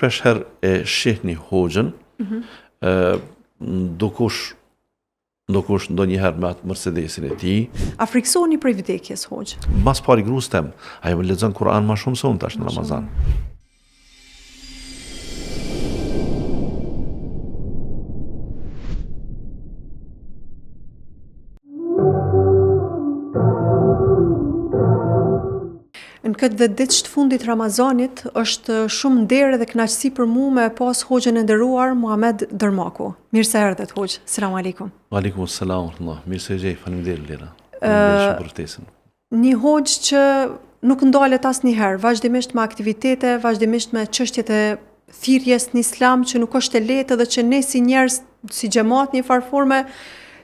shpesh herë e shihni hoxhën, ndokush ndonjëherë me atë Mercedesin e tij. A friksoheni prej vdekjes, hoxh? Mas pari gruas tem, ajo më lexon Kur'an më shumë se unë tash në Ramazan. Në këtë 10 ditë të fundit Ramazanit është shumë nderë dhe kënaqësi për mua me pas hoxhën e nderuar Muhamet Dërmaku. Mirë se erdhët, hoxh. Selam aleikum. Aleikum selam ورحمة. Mirë se gjej, faleminderit Lera. Faleminderit për ftesën. Një hoxh që nuk ndalet asnjëherë, vazhdimisht me aktivitete, vazhdimisht me çështjet e thirrjes në Islam që nuk është e lehtë dhe që ne si njerëz, si xhamat një farë forme,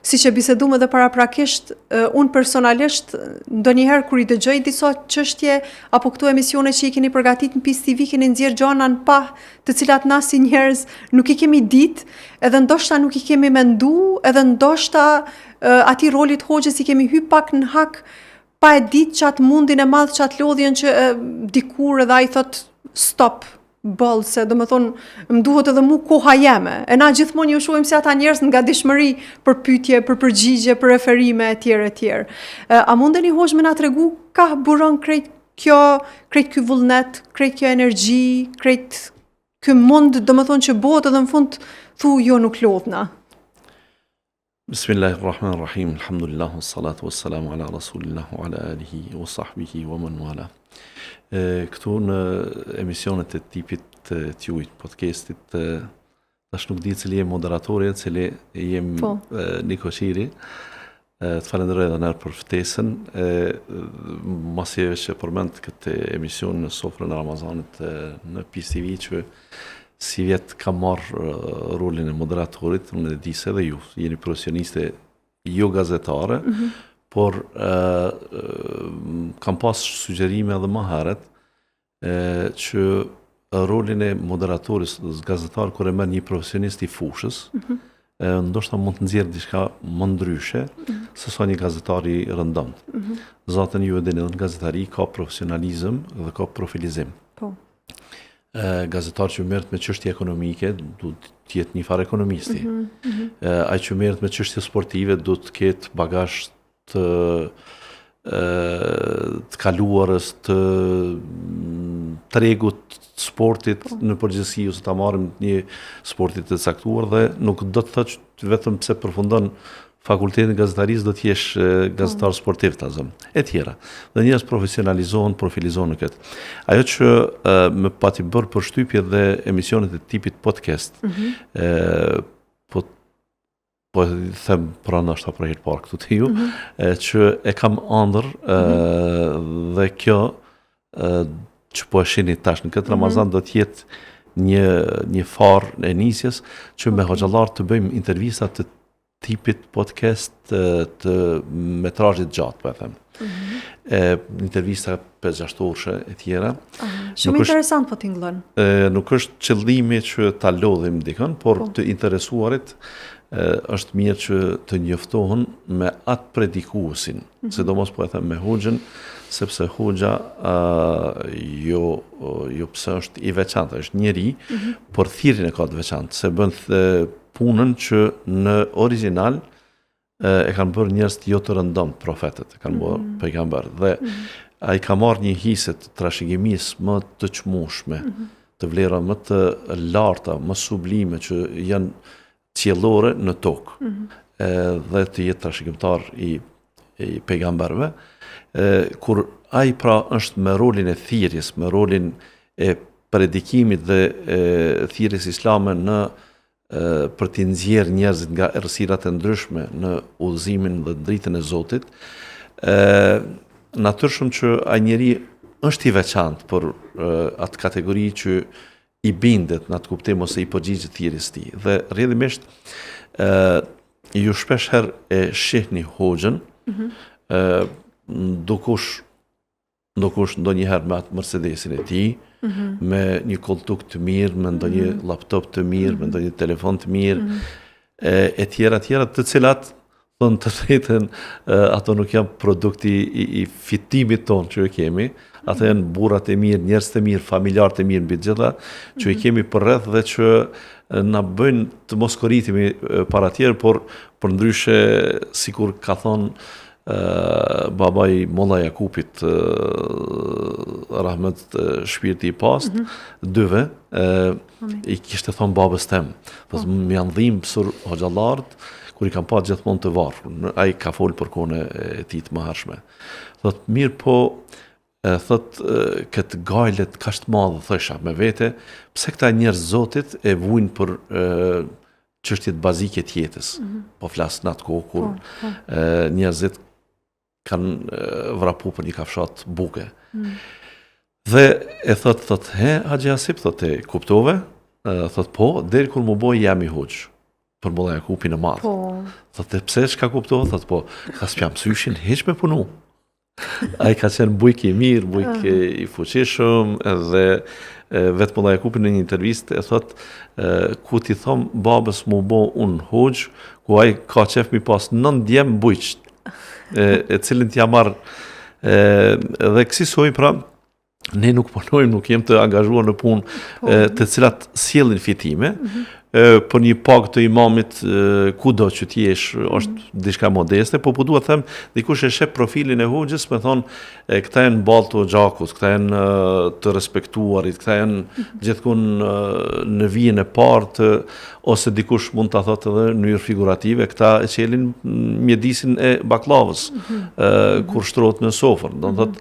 siç e biseduam edhe paraprakisht, unë personalisht ndonjëherë kur i dëgjoj disa çështje apo këto emisione që i keni përgatitur në PIS TV keni nxjerr gjëra në pa, të cilat na si njerëz nuk i kemi ditë, edhe ndoshta nuk i kemi mendu, edhe ndoshta atij rolit hoxhës i kemi hyrë pak në hak pa e ditë që atë mundin e madh që atë lodhjen që dikur edhe ai thot stop. Boll, se do më thonë, më duhet edhe mu koha jeme. E na gjithmonë ju shohim si ata njerëz nga dishmëri për pyetje, për përgjigje, për referime etj. A mundeni hoxh më na tregu ka buron krejt ky vullnet, krejt kjo energji, krejt ky mund, do më thonë që bëhet edhe në fund thu jo nuk lodhna. Bismillahirrahmanirrahim. Alhamdulillah, wassalatu wassalamu ala rasulillah wa ala alihi wa sahbihi wa man wala. Këtu në emisionet e tipit të juaj, podcastit, tash nuk di cili je moderatori, cili jem Niko Qiri. Të falenderoj edhe nërë për ftesën. Masjeve që përmend këtë emision në sofrën e Ramazanit në PIS TV, që si vjetë kam marrë rolin e moderatorit, unë e di se dhe ju, jeni profesioniste jo gazetare, por kam pas sugjerime edhe më herët që rolin e moderatoris gazetar kur e merr një profesionist i fushës, ndoshta mund të nxjerrë diçka më ndryshe se sa një gazetar i rëndom. Zatën ju e dini, në gazetari ka profesionalizëm dhe ka profilizim. Po. Gazetar që merret me çështje ekonomike duhet të jetë një farë ekonomisti. Ai që merret me çështje sportive duhet të ketë bagazh të kaluarës, të tregut sportit në përgjithësi, ose ta marrim një sportit të caktuar, dhe nuk do të thotë vetëm pse përfundon fakultetin e gazetarisë do të jesh gazetar sportiv tazëm, e tjera. Dhe njerëz profesionalizohen, profilizohen në këtë. Ajo që më pati bërë përshtypje dhe emisionet e tipit podcast, po them pranë është për herë parë këtu te ju, që e kam ëndër dhe kjo që po e shihni tash në këtë Ramazan do të jetë një farë e nisjes që me hoxhallar të bëjmë intervista të tipit podcast të metrazhit gjatë, po e them. Intervista 5-6 orëshe e tjera. Shumë interesant po tingëllon. Nuk është qëllimi që ta lodhim dikën, por të interesuarit është mirë që të njoftohen me atë predikuesin, sidomos po e them me hoxhën, sepse hoxha jo pse është i veçantë, është njeri, por thirrjen e ka të veçantë, se bën punën që në original e kanë bërë njerëz jo të rëndom, profetët, e kanë bërë pejgamber, dhe ai ka marrë një hise të trashëgimisë më të çmueshme, të vlera më të larta, më sublime që janë qiellore në tokë, dhe të jetë trashëgimtar i pejgamberëve, kur ai pra është me rolin e thirrjes, me rolin e predikimit dhe thirrjes islame në për të nxjerrë njerëzit nga errësirat e ndryshme në udhëzimin dhe dritën e Zotit, natyrshëm që ai njeri është i veçantë për atë kategori që i bindet në atë kuptim ose i përgjigjet thirrjes tij. Dhe rrjedhimisht ju shpesh herë e shihni hoxhën, ndokush ndonjëherë me atë Mercedesin e tij, me një koltuk të mirë, me ndonjë laptop të mirë, me ndonjë telefon të mirë, e tjera, të cilat thonë të drejtën, ato nuk janë produkti i fitimit tonë që e kemi, Ata janë burrat e mirë, njerëz të mirë, familjarë të mirë mbi të gjitha, që i kemi përreth dhe që na bëjnë të mos korritemi para tjerë, por për ndryshe, sikur ka thonë babai Molla Jakupit, rahmet shpirti i past, dyve, i kishte thonë babës tem, më janë dhimbë sur hoxhallarët, kur i kam pa gjithmonë të varfër. Ai ka folë për kohën e tij të mëhershme. Thot mirë po, thot këtë gajlet kaq të madhe thosha me vete, pse këta njerëz Zotit e vujnë për çështjet bazike të jetës. Po flas në atë kohë kur njerëzit kanë vrapu për një kafshat buke. Dhe e thot, Haxhi Asip, thot e kuptove? Thot po, deri kur më boj jam i hoxh për Molla Jakupin e madh. Thot pse çka kuptove? Thot po, ka s'pjam myshin hiç me punu. Ai ka qenë bujk i mirë, bujk i fuqishëm, edhe vetë Molla Jakupi në një intervistë e thot, ku ti thom babës mu bo unë hoxh, ku ai ka qef mi pas 9 djem bujq, e cilin t'ja marr, dhe kësaj pra, ne nuk punojmë, nuk jem të angazhuar në punë të cilat sjellin fitime, për një pagë të imamit kudo që t'jesh është diçka modeste, po duhet them dikush e shep profilin e hoxhës, me thonë këta janë ballë të xhakut, këta janë të respektuarit, këta janë gjithmonë në vijën e parë, ose dikush mund ta thotë edhe në mënyrë figurative, këta e çelin mjedisin e baklavës kur shtrohet në sofër. Do të thotë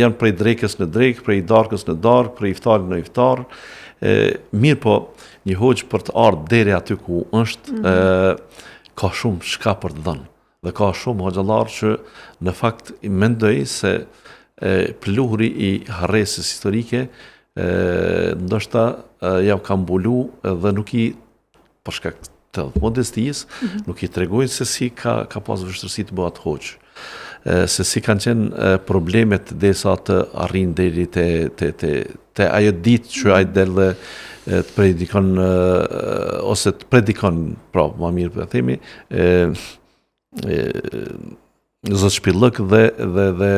janë prej drekës në drekë, prej darkës në darkë, prej iftarit në iftar. Mirë po, një hoxh për të ardhur deri aty ku është, ka shumë shka për të dhënë. Dhe ka shumë hoxhallar që në fakt mendoj se pluhuri i harresës historike ndoshta ja ka mbulu dhe nuk i, për shkak të modestisë, nuk i tregojnë se si ka pas vështirësi të bëhet hoxh. Se si kanë qenë problemet derisa të arrin deri te ajo ditë që ai del dhe të predikon ose të predikon, pra, më mirë për të themi, Zot Shpillëk dhe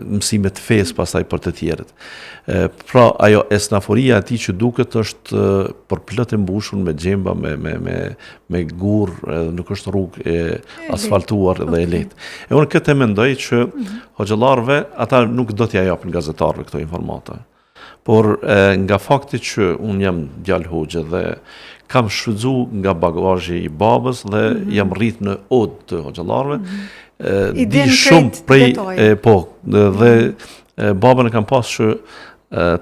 mësimet fesë pastaj për të tjerët. Pra, ajo esnaforia e tij që duket është për plot e mbushur me xhemba, me gur, nuk është rrugë e asfaltuar dhe e lehtë. E unë këtë mendoj që hoxhallarëve ata nuk do t'ja japin gazetarëve këto informata. Por nga fakti që unë jam djalë hoxhe dhe kam shfrytzu nga bagazhi i babës dhe jam rrit në odë të hoxhallarëve, di shumë prej dhe babën e kam pas që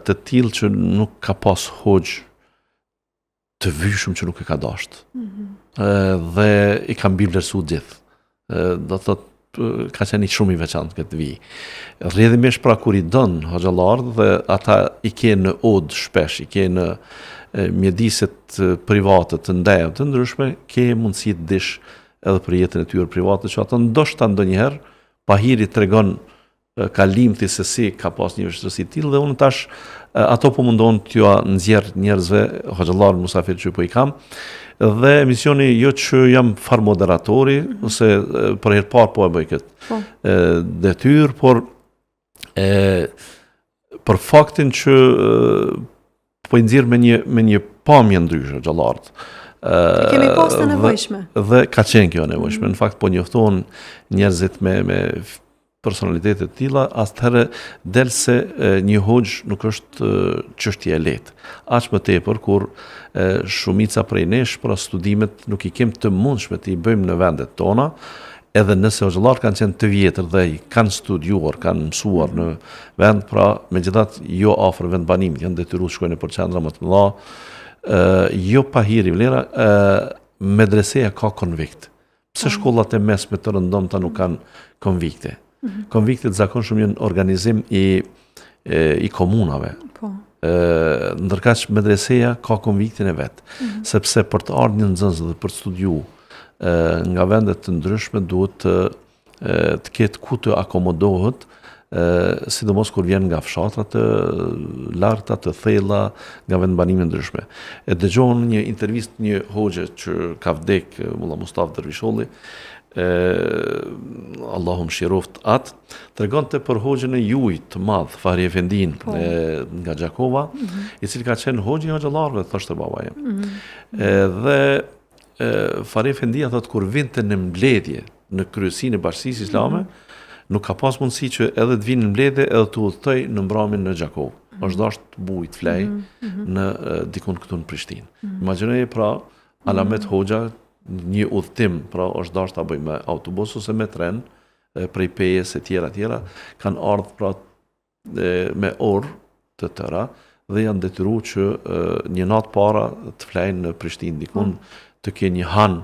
të tillë që nuk ka pas hoxh të vyshëm që nuk e ka dashur. Dhe i kam vlerësuar gjithë. Do thotë ka qenë shumë i veçantë këtë vijë. Rrjedhimisht pra kur i don hoxhallarët dhe ata i kenë në odë shpesh, i kenë në mjediset private të ndajave të ndryshme, ke mundësi të dish edhe për jetën e tyre private, që ata ndoshta ndonjëherë pahiri tregon kalimthi se si ka pas një vështirësi të tillë, dhe unë tash ato po mundon t'ju nxjerr njerëzve hoxhallar musafir që po i kam. Dhe emisioni jo që jam far moderatori, ose për herë parë po e bëj këtë detyrë, por për faktin që po i nxjerr me një pamje ndryshe xhallarët. Kemi pas të nevojshme. Dhe ka qenë kjo nevojshme. Në fakt po njoftohen njerëzit me personalitetet të tilla, atëherë del se një hoxh nuk është çështje e lehtë. Aq më tepër kur shumica prej nesh për studimet nuk i kemi të mundshme të i bëjmë në vendet tona, edhe nëse hoxhallarët kanë qenë të vjetër dhe kanë studiuar, kanë mësuar në vend, pra megjithatë jo afër vendbanimit, janë detyruar të shkojnë për qendra më të mëdha, jo pa hiri vlera, medreseja ka konvikt. Pse shkollat e mesme të rëndomta nuk kanë konvikte? Konviktet zakonshëm janë organizim i komunave. Ndërkaq medreseja ka konviktin e vet, sepse për të ardhur një nxënës dhe për të studiuar nga vende të ndryshme duhet të ketë ku të akomodohet, sidomos kur vjen nga fshatra të larta, të thella, nga vendbanime ndryshme. E dëgjova në një intervistë një hoxhe që ka vdek, Mulla Mustafa Dervisholli, Allahu mëshiroft atë, tregonte për hoxhën e Jujit të madh, Fahri Efendin nga Gjakova, i cili ka qenë hoxhi i hoxhallarëve, thoshte babaja. Dhe Fahri Efendia thotë kur vinte në mbledhje në kryesinë e Bashkisë Islame, nuk ka pas mundësi që edhe të vinë në mbledhje edhe të udhtoj në mbramin në Gjakovë. Është dashur të bujë të flej në dikun këtu në Prishtinë. Imagjinoje pra Alamet Hoxha një udhtim, pra është dashur ta bëj me autobus ose me tren, prej Pejës e tjera, kanë ardhur pra me orë të tëra dhe janë detyruar që një natë para të flejnë në Prishtinë dikun, të kenë një han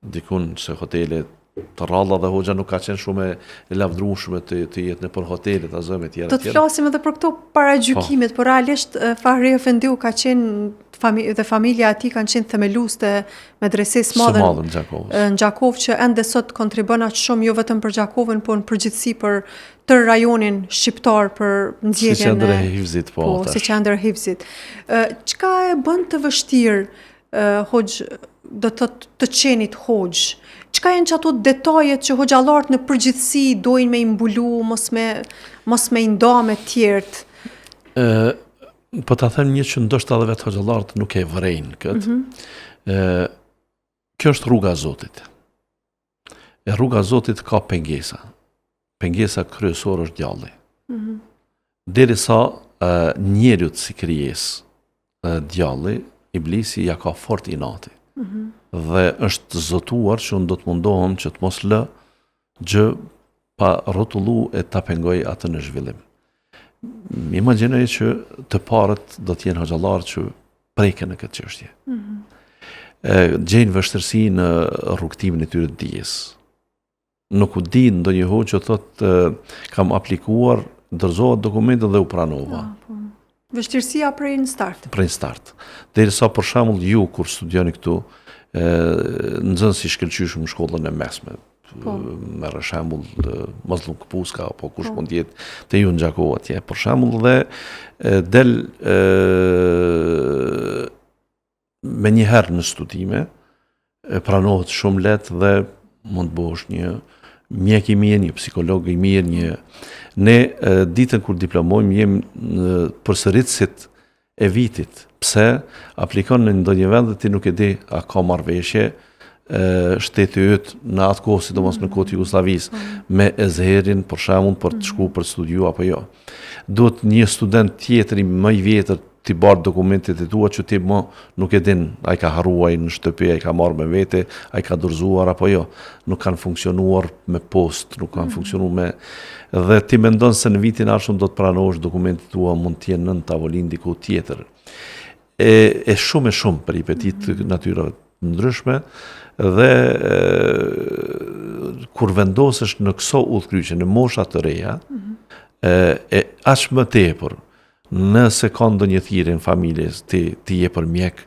dikun se hotelet të rralla dhe Hoxha nuk ka qenë shumë e lavdrueshme të jetë në për hotelet, azëm e tjera. Do të flasim edhe për këto paragjykimet, por realisht Fahri Efendiu ka qenë dhe familja e tij kanë qenë themelues të medresesë madhe në Gjakovë, që ende sot kontribon aq shumë jo vetëm për Gjakovën, por në përgjithësi për tërë rajonin shqiptar për nxjerrjen si qendër e Hifzit, si qendër e Hifzit. Çka e bën të vështirë hoxh, do të qenit hoxh? Çka janë ato detajet që hoxhallarët në përgjithësi dojnë me i mbulu, mos me i nda me tjerët? Po ta them një që ndoshta edhe vetë hoxhallarët nuk e vërejnë këtë. Kjo është rruga e Zotit. E rruga e Zotit ka pengesa. Pengesa kryesore është djalli. Derisa njeriu si krijesë djalli, iblisi ja ka fort inati. Dhe është zotuar që unë do të mundohem që të mos lë gjë pa rrotullu e ta pengoj atë në zhvillim. Imagjinoj që të parët do të jenë hoxhallarë që preken në këtë çështje. Gjejnë vështirësi në rrugtimin e tyre të dijes. Nuk u di ndonjë hoxh që thotë kam aplikuar, dorëzohet dokumentet dhe u pranova. Vështirësia prej në start. Prej në start. Derisa për shembull ju kur studioni këtu, nxënësi shkëlqyshëm në shkollën e mesme, merr shembull Mazlum Kpuska apo kush mund jetë te ju në Gjakovë atje, për shembull, dhe del me një herë në studime, pranohet shumë lehtë dhe mund të bësh një mjek i mirë, një psikolog i mirë, ne ditën kur diplomojmë jemi përsëritësit e vitit. Pse aplikon në ndonjë vend dhe ti nuk e di a ka marrëveshje shteti yt në atë kohë, sidomos në kohën e Jugosllavisë, me Ezherin për shembull për të shkuar për të studiuar apo jo. Duhet një student tjetër më i vjetër ti bërë dokumentet e tua që ti më nuk e din, a i ka harruaj në shtëpi, a i ka marrë me vete, a i ka dorëzuar apo jo. Nuk kanë funksionuar me post, nuk kanë funksionuar me... Dhe ti mendon se në vitin ardhshëm do të pranosh dokumentet tua mund të jenë nën tavolinë diku tjetër. E shumë peripetit natyrave të ndryshme dhe kur vendosesh në këso udhkryqje, në mosha të reja, aq më tepër, nëse ka ndonjë thirrje në familjes, ti je për mjek,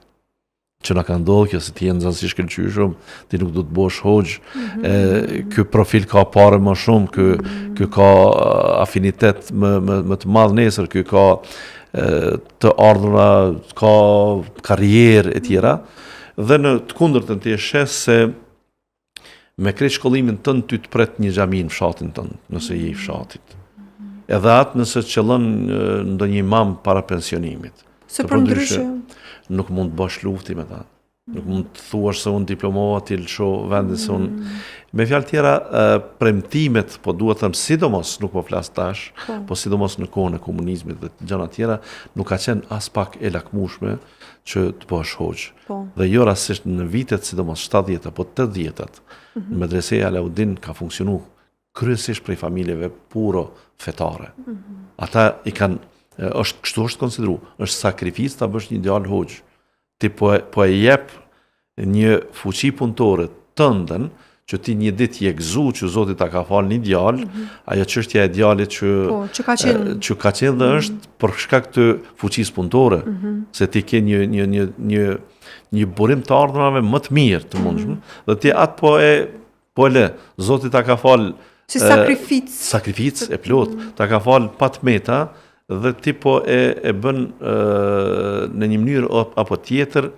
që na ka ndodhur kjo se ti je nxënës i shkëlqyshëm, ti nuk do të bosh hoxh, ky profil ka parë më shumë, ky ka afinitet më të madh nesër, ky ka të ardhura, ka karrierë e tjera, dhe në të kundërtën ti e shes se me krejt shkollimin tënd ty të pret një xhami në fshatin tënd, nëse je i fshatit. Edhe atë nëse qëllon ndonjë imam para pensionimit. Se për ndryshe nuk mund të bësh lufti me ta. Nuk mund të thuash se unë diplomova ti lësho vendin se unë. Me fjalë tjera, premtimet, po duhet të them sidomos, nuk po flas tash, po sidomos në kohën e komunizmit dhe gjëra tjera, nuk ka qenë as pak e lakmueshme që të bësh hoxh. Dhe jo rastësisht në vitet sidomos 70 apo 80-at, në medreseja Alaudin ka funksionuar kryesisht prej familjeve puro fetare. Ata i kanë, kështu është konsideru, është sakrificë ta bësh një djalë hoxh. Ti po e jep një fuqi punëtore tëndën, që ti një ditë je gëzu që Zoti ta ka falë një djalë, ajo çështja e djalit që ka qenë dhe është për shkak të fuqisë punëtore, se ti ke një burim të ardhurave më të mirë të mundshëm, dhe ti atë po e le, Zoti ta ka falë si sakrificë e plot, ta ka falë pa tmeta, dhe ti po e bën në një mënyrë apo tjetër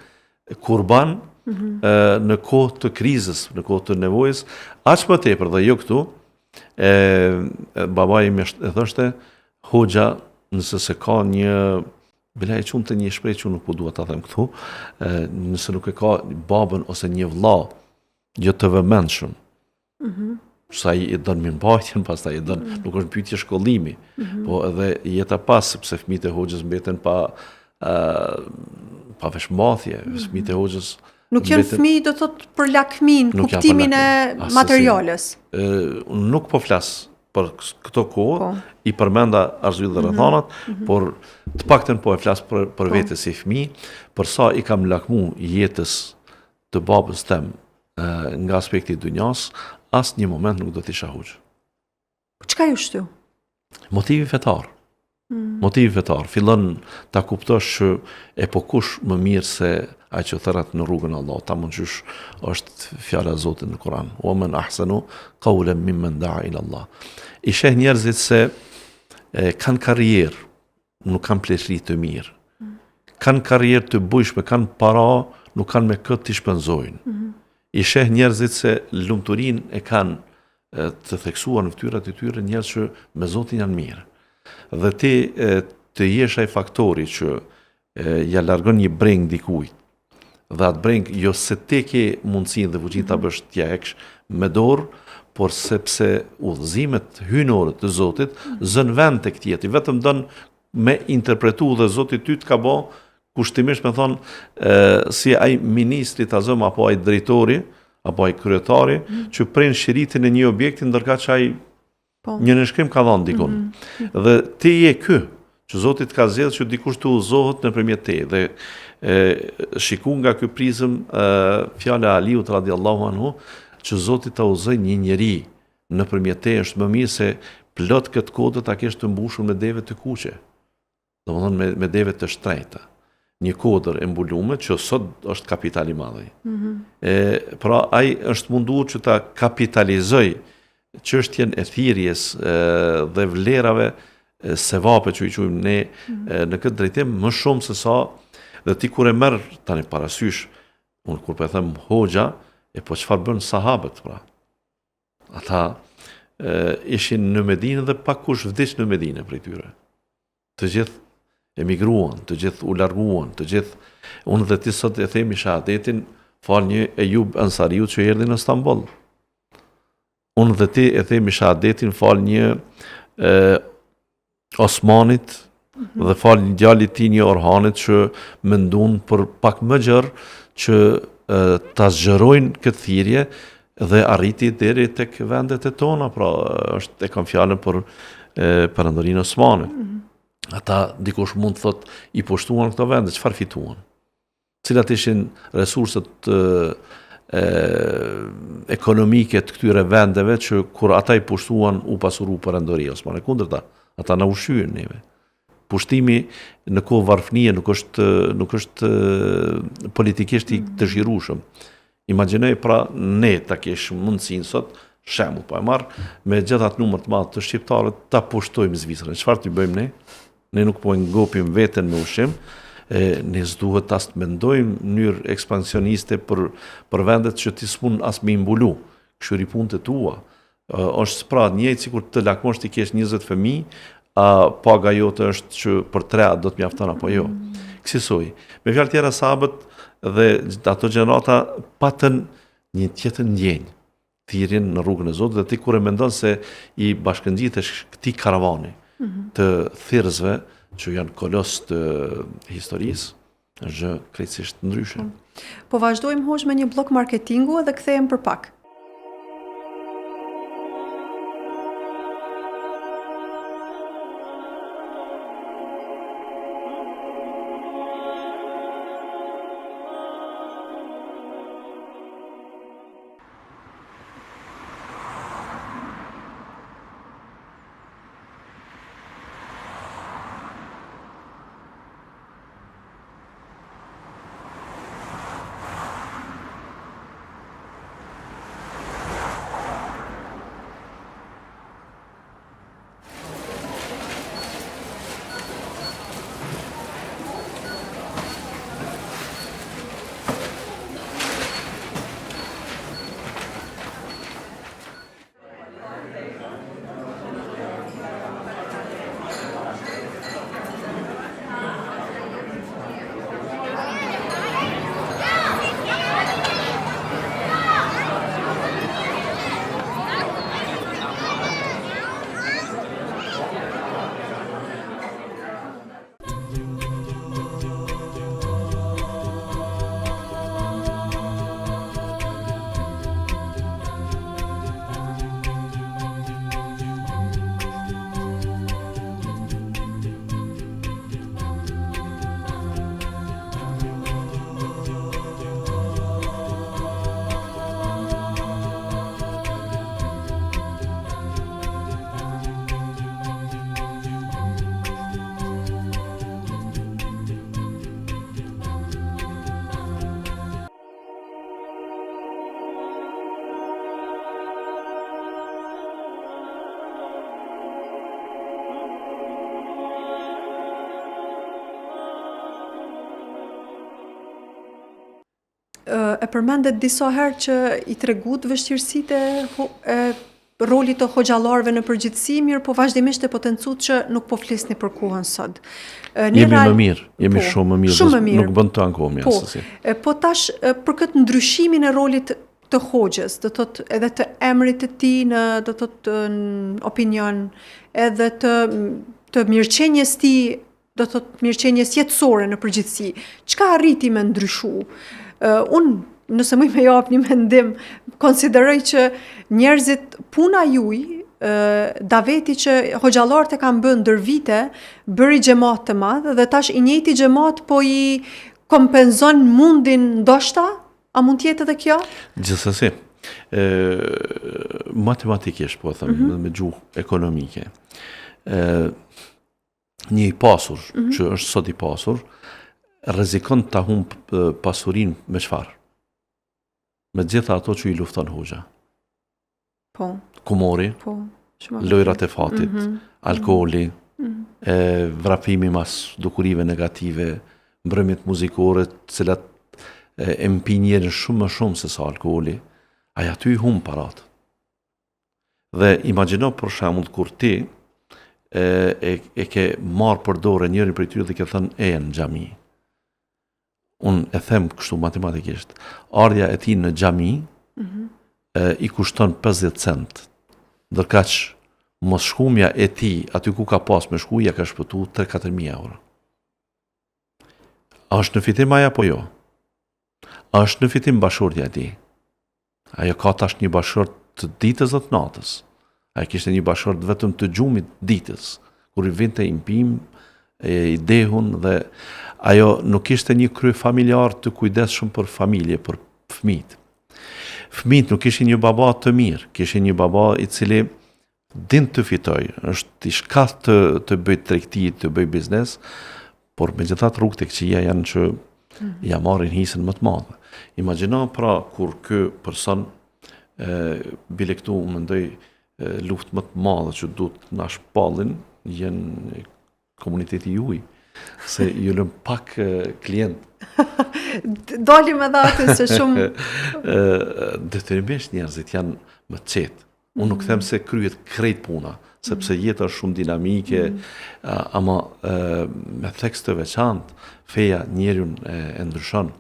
kurban në kohë të krizës, në kohë të nevojës, aq më tepër dhe jo këtu, babai im e thoshte, hoxha, nëse se ka një, bila e qunë të një shprej që nuk po dua ta them këtu, nëse nuk e ka babën ose një vëlla, jo të vëmendshëm, sa i dënë mirëmbajtjen, pastaj i dënë, nuk është pyetje shkollimi, po edhe jeta pas, sepse fëmijët e hoxhës mbeten pa veshmbathje, fëmijët e hoxhës Nuk janë fëmijë, do thotë për lakmin, kuptimin e materiales. Nuk po flas për këto kohë, i përmenda arsye dhe rrethanat, por të paktën po e flas për vete si fëmijë, për sa i kam lakmu jetës të babës tem nga aspekti i dunjas, as një moment nuk do t'isha hoxh. Çka ju shtu? Motivi fetar. Motivi fetar. Fillon ta kuptosh që e po kush më mirë se ai që thërrat në rrugën e Allahut, ta mund qysh është fjala e Zotit në Kur'an. Wa man ahsanu qawlan mimman da'a ila Allah. I sheh njerëzit se kanë karrierë, nuk kanë pleqëri të mirë. Kanë karrierë të bujshme, kanë para, nuk kanë me këtë të shpenzojnë. I sheh njerëzit se lumturinë e kanë të theksuar në fytyrat e tyre njerëz që me Zotin janë mirë. Dhe ti të jesh ai faktori që ja largon një breng dikujt, dhe atë breng jo se te ke mundësinë dhe fuqinë ta bësh t'ja heksh me dorë, por sepse udhëzimet hyjnore të Zotit zën vend tek tjetri, vetëm don me interpretu dhe Zoti ty të ka bë kushtimisht me thonë si ai ministri ta zëm apo ai drejtori apo ai kryetari që pren shiritin e një objekti ndërkaq ai një nënshkrim ka dhënë dikun. Dhe ti je ky që Zoti të ka zgjedhur që dikush të udhëzohet nëpërmjet teje dhe shiku nga ky prizëm fjala e Aliut radhiyallahu anhu që Zoti ta udhëzoi një njeri nëpërmjet teje është më mirë se plot këtë kodë ta kesh të mbushur me deve të kuqe. Domethënë me deve të shtrejta. Një kodër e mbulume që sot është kapital i madh. Pra ai është munduar që ta kapitalizoj çështjen e thirrjes dhe vlerave sevape që i quajmë ne në këtë drejtim më shumë se sa dhe ti kur e merr tani parasysh unë kur po them hoxha po çfarë bën sahabët pra. Ata ishin në Medinë dhe pa kush vdiq në Medinë prej tyre. Të gjithë emigruan, të gjithë u larguan, të gjithë unë dhe ti sot e themi shahadetin fal një Ejub Ansariu që erdhi në Stamboll. Unë dhe ti e themi shahadetin fal një Osmanit dhe fal një djalit ti një Orhanit që mendun për pak më gjerë që ta zgjerojnë këtë thirrje dhe arriti deri tek vendet e tona, pra është e kam fjalën për perandorinë Osmane. Ata dikush mund të thot i pushtuan këto vende, çfarë fituan? Cilat ishin resurset ekonomike të këtyre vendeve që kur ata i pushtuan u pasuru perandoria Osmane, kundërta, ata na ushqyen neve. Pushtimi në kohë varfënie nuk është politikisht i dëshirueshëm. Imagjinoj pra ne ta kesh mundësinë sot, shembull po e marr, me gjithë atë numër të madh të shqiptarëve ta pushtojmë Zvicrën. Çfarë t'i bëjmë ne? Ne nuk po ngopim veten me ushqim, ne s'duhet as të mendojmë në mënyrë ekspansioniste për vendet që ti s'mund as me imbulu. Kështu punët e tua. Është pra njëjtë sikur të lakmosh ti kesh 20 fëmijë, paga jote është që për 3 do të mjafton apo jo. Kësaj. Me fjalë tjera sahabët dhe ato gjenerata patën një tjetër ndjenjë, thirrjen në rrugën e Zotit dhe ti kur e mendon se i bashkëngjitesh këtij karavani të thirrësve që janë kolos të historisë, është krejtësisht ndryshe. Po vazhdojmë hosh me një blok marketingu dhe kthehemi për pak. e përmendet disa herë që i tregut vështirësitë e rolit të hoxhallarëve në përgjithësi, mirë po vazhdimisht e potencut që nuk po flisni për kohën sot. Jemi më mirë, jemi shumë më mirë, shumë më mirë. Nuk bën të ankohemi asesi. Po tash për këtë ndryshimin e rolit të hoxhës, do thot edhe të emrit të tij në do thot në opinion, edhe të mirëqenjes tij, do thot mirëqenjes jetësore në përgjithësi. Çka arriti me ndryshu? Unë nëse më me jap një mendim, konsideroj që njerëzit puna juaj, daveti që hoxhallarët e kanë bën ndër vite, bëri xhamat të madh dhe tash i njëjti xhamat po i kompenzon mundin ndoshta, a mund të jetë edhe kjo? Gjithsesi, matematikisht po them, me gjuhë ekonomike. Një i pasur, që është sot i pasur, rrezikon ta humb pasurinë me çfarë? Me gjitha ato që i lufton hoxha. Po. Kumori, lojrat e fatit, alkooli, vrapimi mas dukurive negative, mbrëmjet muzikore, cilat e mpin njerën shumë më shumë se sa alkooli, aja ty i humb parat. Dhe imagjino për shembull kur ti e ke marrë për dorë njërin prej tyre dhe ke thënë në xhami. Unë e them kështu matematikisht, ardha e tij në xhami i kushton 50 cent. Ndërkaq mos shkumja e tij aty ku ka pas me shku ja ka shpëtu 3-4.000 euro. A është në fitim aja apo jo? A është në fitim bashkëshortja e tij? Ajo ka tash një bashkëshort të ditës dhe të natës. Ai kishte një bashkëshort vetëm të gjumit ditës, kur i vinte i mpim, i dehun dhe ajo nuk ishte një krye familjar të kujdesshëm për familje, për fëmijët. Fëmijët nuk ishin një baba të mirë, kishin një baba i cili din të fitoj, është i shkath të bëj tregti, të bëj biznes, por megjithatë rrugët e këqija janë që ja marrin hisën më të madhe. Imagjino pra kur ky person bile këtu mendoj luftë më të madhe që duhet na shpallin janë komuniteti juaj, se ju lëm pak klient. Dalim edhe atë se shumë detyrimisht njerëzit janë më të qetë. Unë nuk them se kryet krejt puna, sepse jeta është shumë dinamike, ama me tekst të veçantë, feja njerën e ndryshon.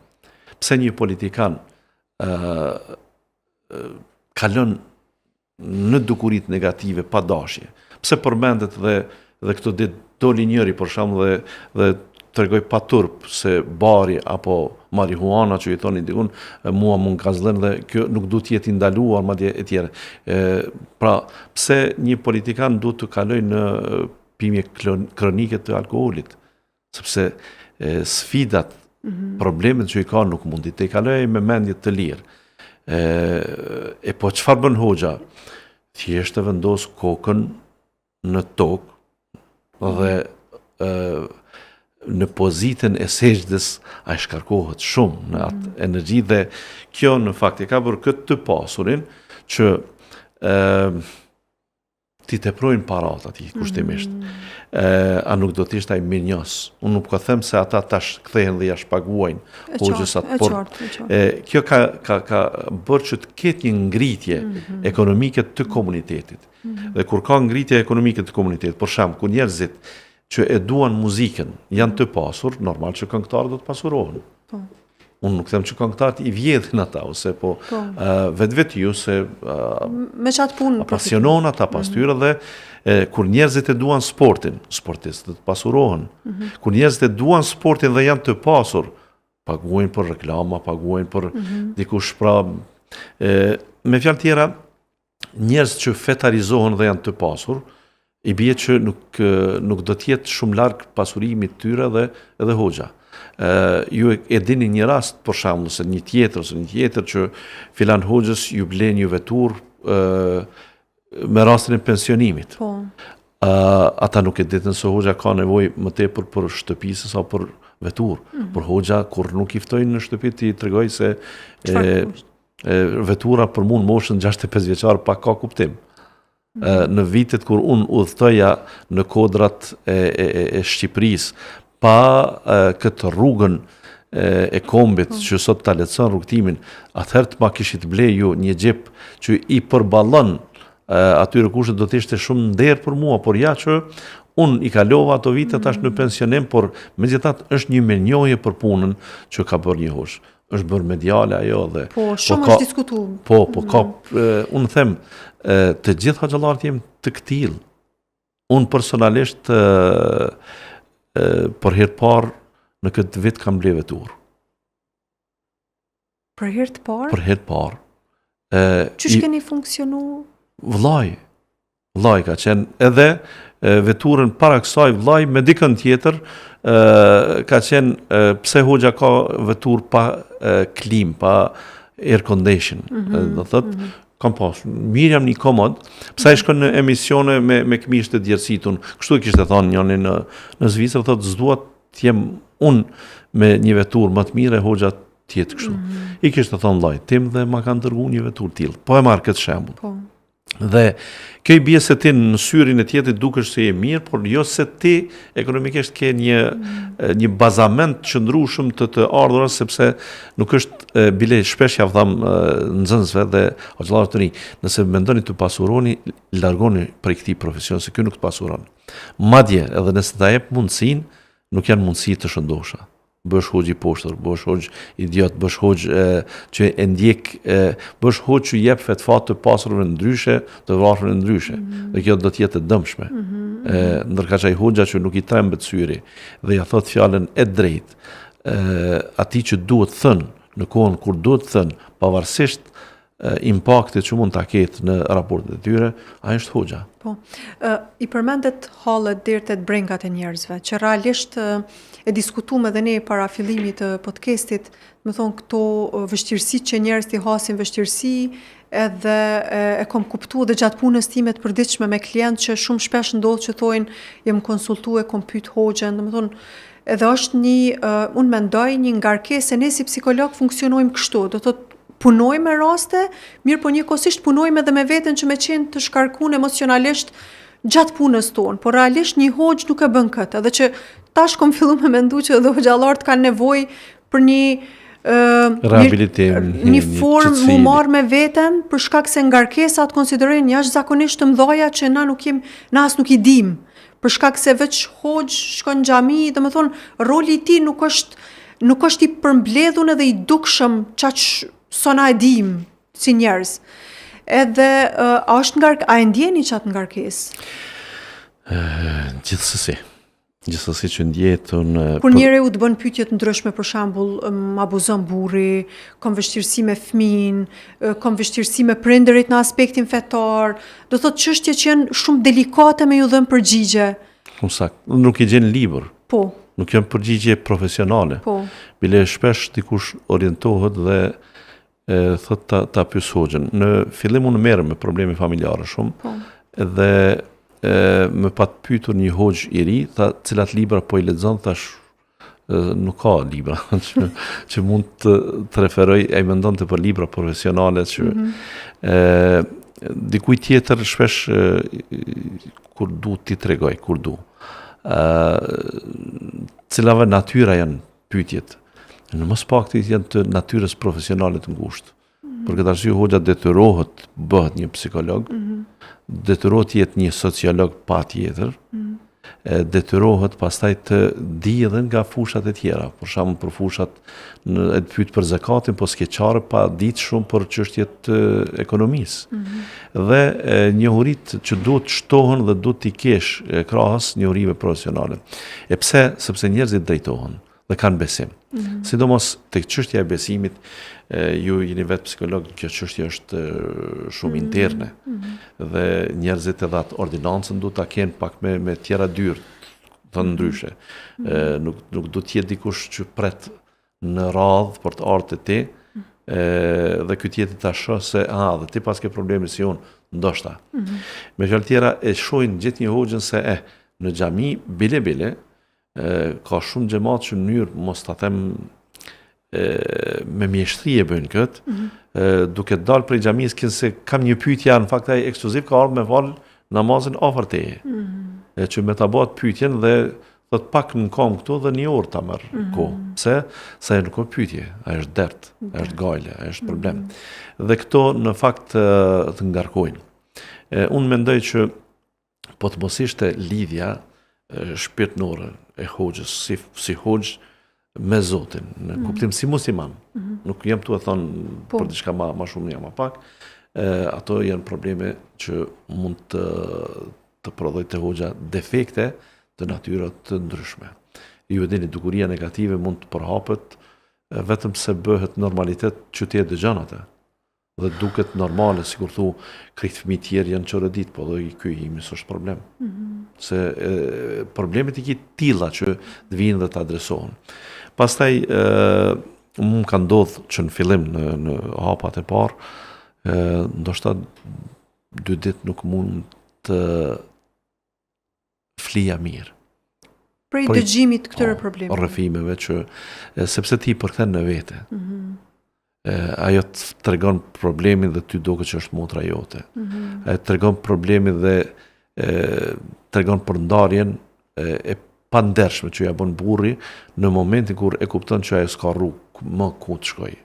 Pse një politikan kalon në dukurit negative pa dashje? Pse përmendet dhe këto ditë doli njëri për shembull dhe tregoj pa turp se bari apo marihuana që i thoni dikun mua mund gazllën dhe kjo nuk duhet të jetë ndaluar madje etj. Pra, pse një politikan duhet të kalojë në pimje kronike të alkoolit? Sepse sfidat, problemet që i ka nuk mundi të i kalojë me mendje të lirë. E po çfarë bën hoxha? Thjesht e vendos kokën në tokë dhe në pozitën e sejdës ai shkarkohet shumë në atë energji dhe kjo në fakt e ka bërë këtë të pasurin që ti teprojnë parat ati kushtimisht. A nuk do t'ishtë ai mirënjohës. Unë nuk ka them se ata tash kthehen dhe ja shpaguajnë hoxhës atë, por kjo ka bërë që të ketë një ngritje ekonomike të komunitetit. Dhe kur ka ngritje ekonomike të komunitetit, për shembull, ku njerëzit që e duan muzikën janë të pasur, normal që këngëtarët do të pasurohen. Unë nuk them që këngëtarët i vjedhin ata, ose po vetë ju se me qatë punë pasionon ata pas tyre dhe kur njerëzit e duan sportin, sportistët pasurohen. Kur njerëzit e duan sportin dhe janë të pasur, paguajnë për reklama, paguajnë për dikush pra me fjalë tjera, njerëz që fetarizohen dhe janë të pasur, i bie që nuk do të jetë shumë larg pasurimi i tyre dhe edhe hoxha. Ju e dini një rast për shembull se një tjetër që filan hoxhës ju blen një veturë me rastin e pensionimit. Ata nuk e ditën se hoxha ka nevojë më tepër për shtëpi se sa për veturë. Por hoxha kur nuk i ftojnë në shtëpi ti tregoj se vetura për mund moshën 65 vjeçar pa ka kuptim. Në vitet kur unë udhëtoja në kodrat e Shqipërisë pa këtë rrugën e kombit që sot ta lehtëson rrugtimin, atëherë të ma kishit ble ju një xhep që i përballon atyre kushtet, do të ishte shumë nder për mua, por ja që unë i kalova ato vite tash në pensionim, por megjithatë është një menjoje për punën që ka bërë një hosh. Është bërë mediale ajo dhe shumë është diskutuar. Po ka unë them të gjithë hoxhallarët jemi të këtill. Unë personalisht për herë parë në këtë vit kam ble vetur. Për herë të parë? Për herë parë. Çish keni funksionu? Vllai ka qenë edhe veturën para kësaj vllai me dikën tjetër ka qenë pse hoxha ka vetur pa klim, pa air condition. Do thotë kam pas, mirë jam një komod, pse shkon në emisione me këmishë të djersitun, kështu e kishte thënë njëri në Zvicër, thotë s'dua të jem unë me një vetur më të mirë, hoxha tjetë kështu. I kishte thënë vllai tim dhe ma kanë dërguar një vetur tillë. Po e marr këtë shembull. Po. Dhe kjo i bie se ti në syrin e tjetrit dukesh se je mirë, por jo se ti ekonomikisht ke një bazament qëndrueshëm të ardhurës, sepse nuk është bile shpesh ja tham nxënësve dhe hoxhallarët të rinj, nëse mendoni të pasuroni, largoni prej këtij profesioni, se ky nuk të pasuron. Madje edhe nëse ta jep mundësinë, nuk janë mundësi të shëndosha. Bësh hoxh i poshtër, bësh hoxh idiot, bësh hoxh që e ndjek, bësh hoxh që jep fetva të pasurve ndryshe, të varfërve ndryshe. Dhe kjo do të jetë e dëmshme. Ndërka që ai hoxha që nuk i trembet syri dhe ja thot fjalën e drejtë atij që duhet thënë në kohën kur duhet thënë, pavarësisht impaktit që mund ta ketë në raportet e tyre, ai është hoxha. Po. I përmendet hallet deri te brengat e njerëzve, që realisht e diskutuam edhe ne para fillimit të podcastit, më thonë këto vështirësitë që njerëzit i hasin vështirësi, edhe e kam kuptuar dhe gjatë punës time të përditshme me klientë që shumë shpesh ndodh që thojnë jem konsultuar, kom pyet hoxhën, domethënë edhe është unë mendoj një ngarkesë, ne si psikolog funksionojmë kështu, do thotë punojmë me raste, mirë po njëkohësisht punojmë edhe me veten që me qenë të shkarkuar emocionalisht gjatë punës tonë, por realisht një hoxh nuk e bën këtë, edhe që tash kam filluar me mendu që edhe hoxhallarët kanë nevojë për një rehabilitim, një formë mu marrë me veten, për shkak se ngarkesat konsiderojnë jashtëzakonisht të mëdha që na as nuk i dim, për shkak se veç hoxh shkon në xhami, domethënë roli i tij nuk është i përmbledhur edhe i dukshëm çaq sa na e dim si njerëz. Edhe a e ndjeni qatë ngarkesë? Gjithsesi që ndjet unë. Kur njeriu të bën pyetje të ndryshme, për shembull, abuzon burri, kam vështirësi me fëmin, kam vështirësi me prindërit në aspektin fetar, do thotë çështje që janë shumë delikate me ju dhënë përgjigje. Nuk i gjen libër. Po. Nuk janë përgjigje profesionale. Po. Bile shpesh dikush orientohet dhe thot ta pyes hoxhën. Në fillim unë merrem me probleme familjare shumë. Po. Dhe më pat pyetur një hoxh i ri, tha cilat libra po i lexon, thash nuk ka libra që mund të referoj, ai mendonte për libra profesionale që dikuj tjetër shpesh kur du ti tregoj, kur du. Cilave natyra janë pyetjet. Në mos pakti janë të natyrës profesionale të ngushtë. Për këtë arsye hoxha detyrohet bëhet një psikolog, detyrohet jetë një sociolog patjetër, detyrohet pastaj të di edhe nga fushat e tjera, për shembull për fushat e të pyet për zakatin, po s'ke çare pa ditë shumë për çështjet të ekonomisë. Dhe njohuritë që duhet shtohen dhe duhet t'i kesh krahas njohurive profesionale. E pse? Sepse njerëzit drejtohen dhe kanë besim. Sidomos tek çështja e besimit, ju jeni vetë psikolog, kjo çështje është shumë interne. Dhe njerëzit edhe atë ordinancën duhet ta kenë pak me tjera dyrë, të ndryshe. Nuk do të jetë dikush që pret në radhë për të ardhur te ti, dhe ky tjetër ta shoh se dhe ti pas ke probleme si unë, ndoshta. Me fjalë tjera e shohin gjithë një hoxhën se në xhami bile ka shumë xhamat që në mënyrë mos ta them me mjeshtri e bëjnë këtë, duke dalë prej xhamisë kënë se kam një pyetje, në fakt ai ekskluziv ka ardhur me fal namazin afër teje. Që me ta bëhet pyetjen dhe thot pak në kom këtu dhe një orë ta merr kohë. Pse? Sa nuk ka pyetje, ai është dert, ai është gajle, ai është problem. Dhe këto në fakt të ngarkojnë. Unë mendoj që po të mos ishte lidhja shpirtërore e hoxhës si hoxh me Zotin, në kuptim si musliman. Nuk jam tu e thonë për diçka ma shumë jam ma pak. Ato janë probleme që mund të prodhojë te hoxha defekte të natyra të ndryshme. Ju e dini, dukuria negative mund të përhapet vetëm se bëhet normalitet që ti e dëgjon atë. Dhe duket normale, sikur thu, krejt fëmijë tjerë janë çore ditë, po dhe ky imi s'është problem. Se problemet i tilla që të vinë dhe të adresohen. Pastaj më ka ndodhur që në fillim në hapat e parë, ndoshta 2 ditë nuk mund të flija mirë. Prej dëgjimit këtyre problemeve. Rrëfimeve që sepse ti përkthen në vete. Ajo të tregon problemin dhe ty duket që është motra jote. Ajo të tregon problemin dhe tregon për ndarjen e pandershme që ja bën burri në momentin kur e kupton që ajo s'ka rrugë më ku të shkojë.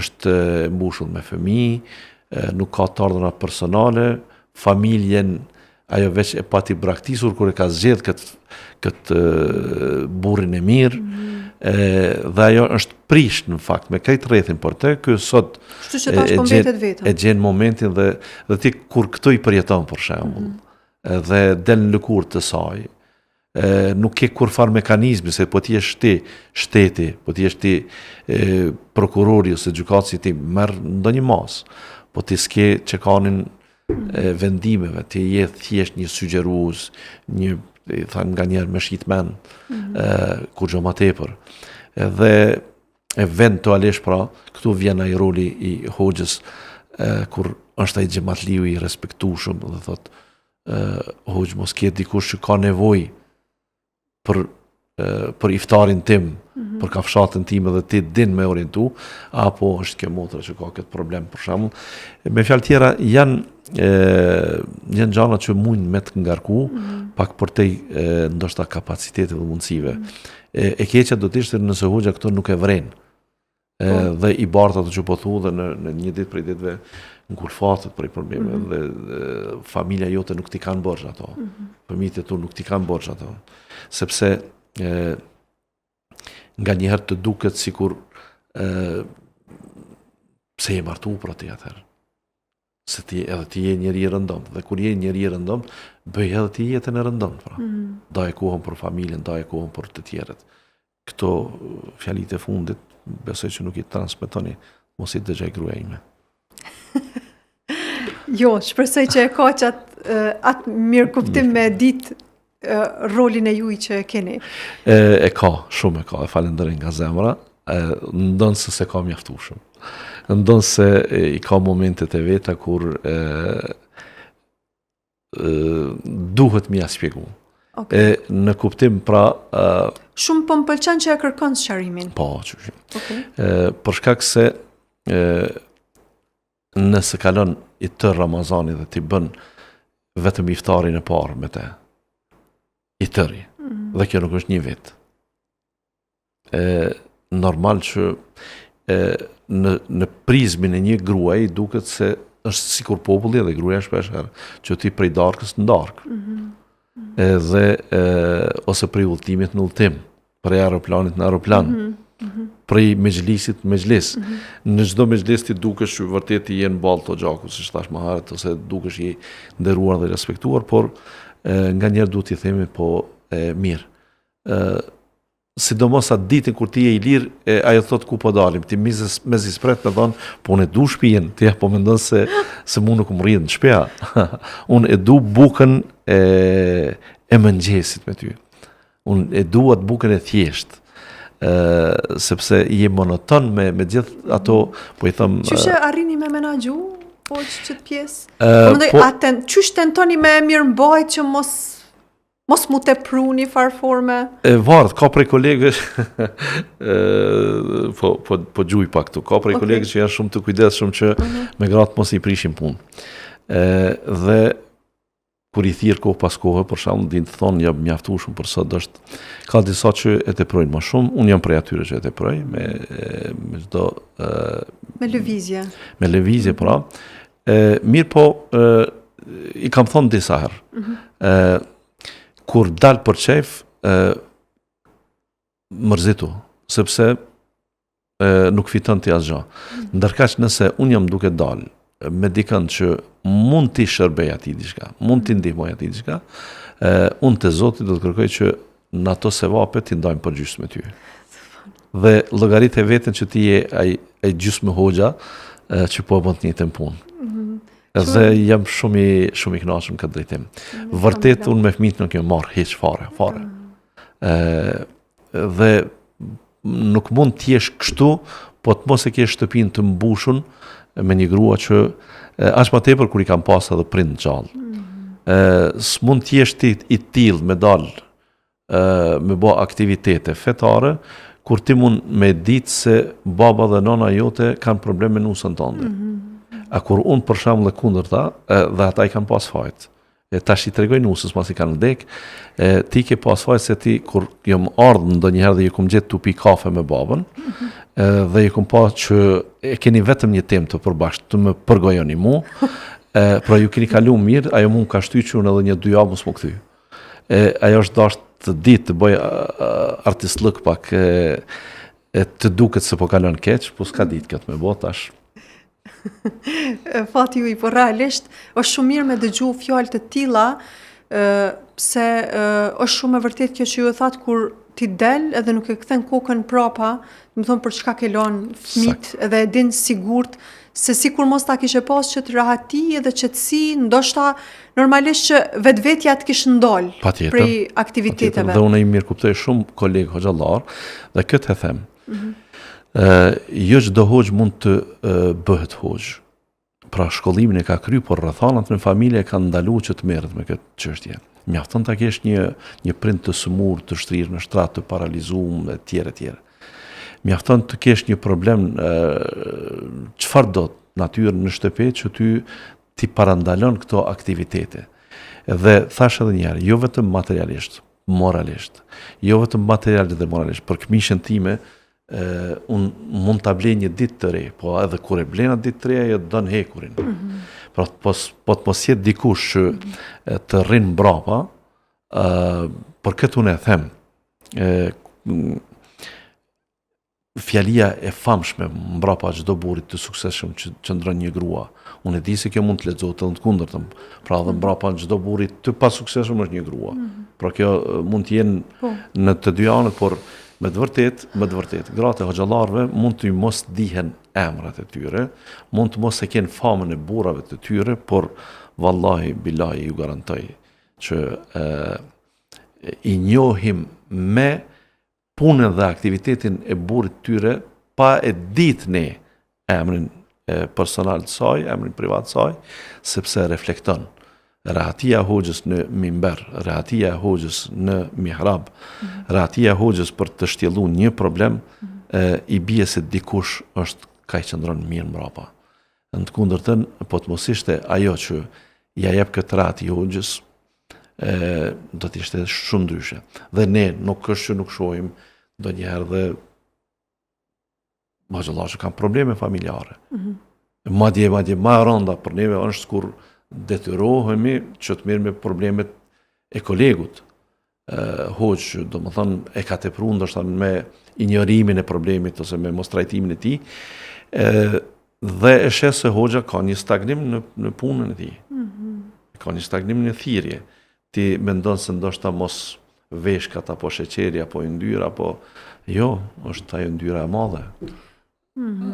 Është mbushur me fëmijë, nuk ka të ardhurna personale, familjen ajo veç e pati braktisur kur e ka zgjedh këtë burrin e mirë. Dhe ajo është prish në fakt me këtë rrethin për të, ky sot e gjen momentin dhe ti kur këto i përjeton për shembull, dhe del në lëkurë të saj, nuk ke kur farë mekanizmi, se po ti jesh ti shteti, po ti jesh ti prokurori ose gjykatësi, ti merr ndonjë mas, po ti s'ke çekanin vendimeve, ti je thjesht një sugjerues, një thanë nga njerë me shqitmen, kur gjo ma tepër. Dhe eventualisht pra, këtu vjen ai roli i hoxhës, kur është ai xhamatliu i respektueshëm dhe thot, hoxh mos ke dikush që ka nevojë për iftarin tim, për kafshatën time dhe ti din me orientu, apo është kjo motra që ka këtë problem për shembull. Me fjalë tjera janë gjana që mund me të ngarku, pak për te ndoshta kapacitetet dhe mundësive. E keqja do të ishte nëse hoxha këto nuk e vren. Dhe i bartë ato që po thu dhe në një ditë prej ditëve ngulfatet për probleme dhe familja jote nuk t'i kanë borxh ato. Fëmijët e tu nuk t'i kanë borxh ato. Sepse nga njëherë të duket sikur pse je martu për atë atëherë. Se edhe ti je njeri i rëndomt, dhe kur je njeri i rëndomt, bëj edhe ti jetën e rëndomt, pra. Daje kohën për familjen, daje kohën për të tjerët. Këto fjalit e fundit, besoj që nuk i transmetoni, mos i dëgjaj gruaja ime. Jo, shpresoj që e ka që atë mirë kuptim me ditë rolin e juaj që e keni. E ka, shumë e ka, e falenderoj nga zemra, ndonë se ka mjaftueshëm. Ndonë se i ka momentet e veta kur duhet mi a shpjegu. Në kuptim pra... Shumë po më pëlqen që e kërkon sqarimin. Po, për shkak se nëse kalon i tërë Ramazani dhe ti bën vetëm iftarin e parë me te, i tëri, dhe kjo nuk është një vit. Normal që në prizmin e një gruaji duket se është sikur populli dhe gruaja shpeshherë që ti prej darkës në darkë. Dhe ose prej udhëtimit në udhëtim, prej aeroplanit në aeroplan, prej mexhlisit në mexhlis. Në çdo mexhlis ti dukesh që vërtet i jenë ballë të gjaku, siç thash më herët, ose dukesh i nderuar dhe respektuar, por nganjëherë duhet t'i themi po mirë. Sidomos atë ditën kur ti je i lirë, ajo thot ku po dalim, ti mezi spret me thonë, po unë e du shtëpinë, ti po mendon se mu nuk më rridh në shtëpia. Unë e du bukën e mëngjesit me ty. Unë e du atë bukën e thjesht, sepse je monoton me gjithë ato, po i thëm... Qyshe arrini me menaxhu, po që të pjesë? Qysh tentoni me mirëmbajtje që mos mu të pru një farforme? Vartë, ka prej kolegësh, po gjuj pak tu, ka prej kolegësh që janë shumë të kujdesshëm që me gratë mos i prishin punë. Dhe kur I thirr kohë pas kohë, për shembull, din të thonë jam mjaftueshëm për sot është ka disa që e teprojnë më shumë, unë jam prej atyre që e teproj me çdo me lëvizje. Me lëvizje pra. Mirë po I kam thonë disa herë. Kur dal për qef, mërzitu, sepse nuk fiton ti asgjë. Ndërkaq nëse unë jam duke dal me dikën që mund t'i shërbej atij diçka, mund t'i ndihmoj atij diçka, unë te Zoti do të kërkoj që në ato sevape t'i ndajmë për gjysmë me ty. Dhe llogarit e veten që ti je ai gjysmë hoxha që po bën të njëjtën punë. Dhe jam shumë I kënaqur këtë drejtim. Vërtet unë me fëmijët nuk jam marr hiç fare. Dhe nuk mund të jesh kështu, po të mos e kesh shtëpinë të mbushur me një grua që aq më tepër kur I kam pas edhe prind gjallë. S'mund të jesh ti I tillë me dal me bë aktivitete fetare kur ti mund me ditë se baba dhe nona jote kanë probleme me nusën tënde. A kur unë për shembull e kundërta, dhe ata I kanë pas fajt. Tash I tregoj nusës mas I kanë vdek, ti ke pas fajt se ti kur jam ardhur ndonjëherë dhe ju kom gjetë tu pi kafe me babën, dhe ju kom pas që e keni vetëm një temë të përbashkët, të më përgojoni mu, pra ju keni kalu mirë, ajo mu ka shtyqur edhe një 2 javë mos më kthy. Ajo është dashur të ditë të bëj artistlëk pak, të duket se po kalon keq, po s'ka ditë këtë me bë tash. Fati ju po realisht është shumë mirë me dëgju fjalë të tilla, se është shumë e vërtet kjo që ju e thatë kur ti del edhe nuk e kthen kokën prapa, do të thonë për çka ke lënë fëmijët edhe e din sigurt se sikur mos ta kishe pas që të rahati edhe qetësi, ndoshta normalisht që vetvetja të kishte ndal prej aktiviteteve. Dhe unë I mirë kuptoj shumë kolegë hoxhallar dhe këtë e them. Jo çdo hoxh mund të bëhet hoxh. Pra shkollimin e ka kry, por rrethanat në familje kanë ndaluar që të merret me këtë çështje. Mjafton ta kesh një prind të sëmur, të shtrirë në shtrat, të paralizuar etj. Mjafton të kesh një problem çfarë do natyrë në shtëpi që ti parandalon këto aktivitete. Dhe thash edhe një herë, jo vetëm materialisht, moralisht. Jo vetëm materialisht dhe moralisht, për këmishën time unë mund ta blej një ditë të re, po edhe kur e blen atë ditë të re ajo don hekurin. Pra po të mos jetë dikush që të rrin mbrapa, për këtë unë e them. Fjalia e famshme mbrapa çdo burrit të suksesshëm që qëndron një grua. Unë e di se kjo mund të lexohet edhe të kundërtën. Pra edhe mbrapa çdo burrit të pasuksesshëm është një grua. Pra kjo mund të jenë në të dy anët, por me të vërtet, gratë e hoxhallarëve mund të mos dihen emrat e tyre, mund të mos e kenë famën e burrave të tyre, por vallahi billahi ju garantoj që I njohim me punën dhe aktivitetin e burrit tyre pa e ditë ne emrin personal të saj, emrin privat të saj, sepse reflekton. Rahatia e hoxhës në mimber, rahatia e hoxhës në mihrab, rahatia e hoxhës për të shtjelluar një problem, I bie se dikush është ka I qëndron mirë mbrapa. Në të kundërtën, po të mos ishte ajo që ja jep këtë rahat I hoxhës, do të ishte shumë ndryshe. Dhe ne nuk është që nuk shohim ndonjëherë dhe hoxhallarë që kanë probleme familjare. Madje ma rënda për neve është kur detyrohemi që të mirë me problemet e kolegut. Hoxh, do më thënë, e ka tepruar ndoshta me injorimin e problemit ose me mos trajtimin e tij, dhe e shes se hoxha ka një stagnim në punën e tij. Ka një stagnim në thirrje. Ti mendon se ndoshta mos veshkat apo sheqeri apo yndyra, apo jo, është ajo yndyra e madhe.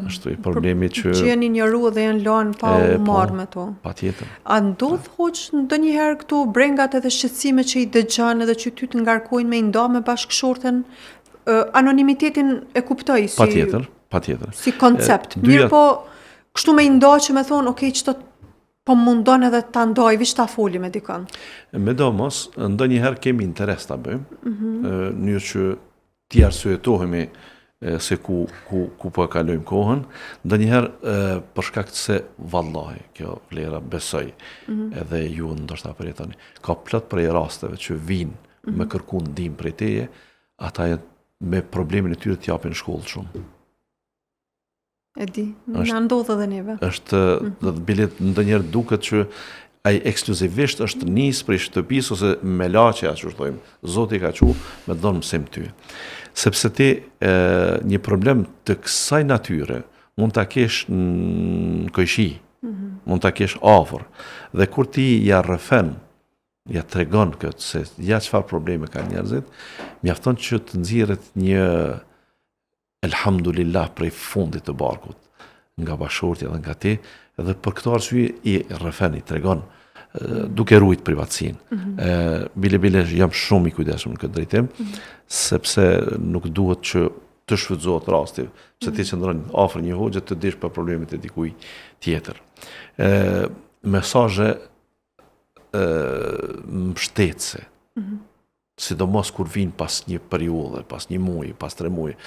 Ashtu I problemi që janë injoruar dhe janë lënë pa u marrë me to. Patjetër. A ndodh hoxh ndonjëherë këtu brengat edhe shqetësime që I dëgjon edhe që ty të ngarkojnë me I nda me bashkëshorten, anonimitetin e kuptoj si patjetër. Si koncept. Mirë po kështu me I nda që me thonë, okay, çto po mundon edhe ta ndaj, vish ta foli me dikën. Medomos, ndonjëherë kemi interes ta bëjmë, në që ti arsyetohemi se ku po e kalojmë kohën, ndonjëherë për shkak se vallahi, kjo vlera besoj, edhe ju ndoshta përjetoni, ka plot prej rasteve që vinë me kërku ndihmë prej teje, ata me problemin e tyre t'japin shkollë shumë. E di, na ndodh edhe neve. Është bilet ndonjëherë duket që ai ekskluzivisht është nis prej shtëpisë ose me laçe, ashtu thojmë. Zoti ka thënë me dhon mësim ty. Sepse ti një problem të kësaj natyre mund ta kesh në kojshi, mund ta kesh afër. Dhe kur ti ja rrëfen, ja tregon këtë se ja çfarë probleme kanë njerëzit, mjafton që të nxirret një elhamdulillah prej fundit të barkut, nga bashortja dhe nga ti, edhe për këto arsye i rrëfen, i tregon, duke ruajt privatësinë. Bile jam shumë i kujdesshëm në këtë drejtim, sepse nuk duhet që të shfrytëzohet rasti, se ti qëndron afër një hoxhe të dish për problemet e dikujt tjetër. Mesazhe mbështetëse, sidomos kur vinë pas një periudhe, pas një muaji, pas 3 muaj,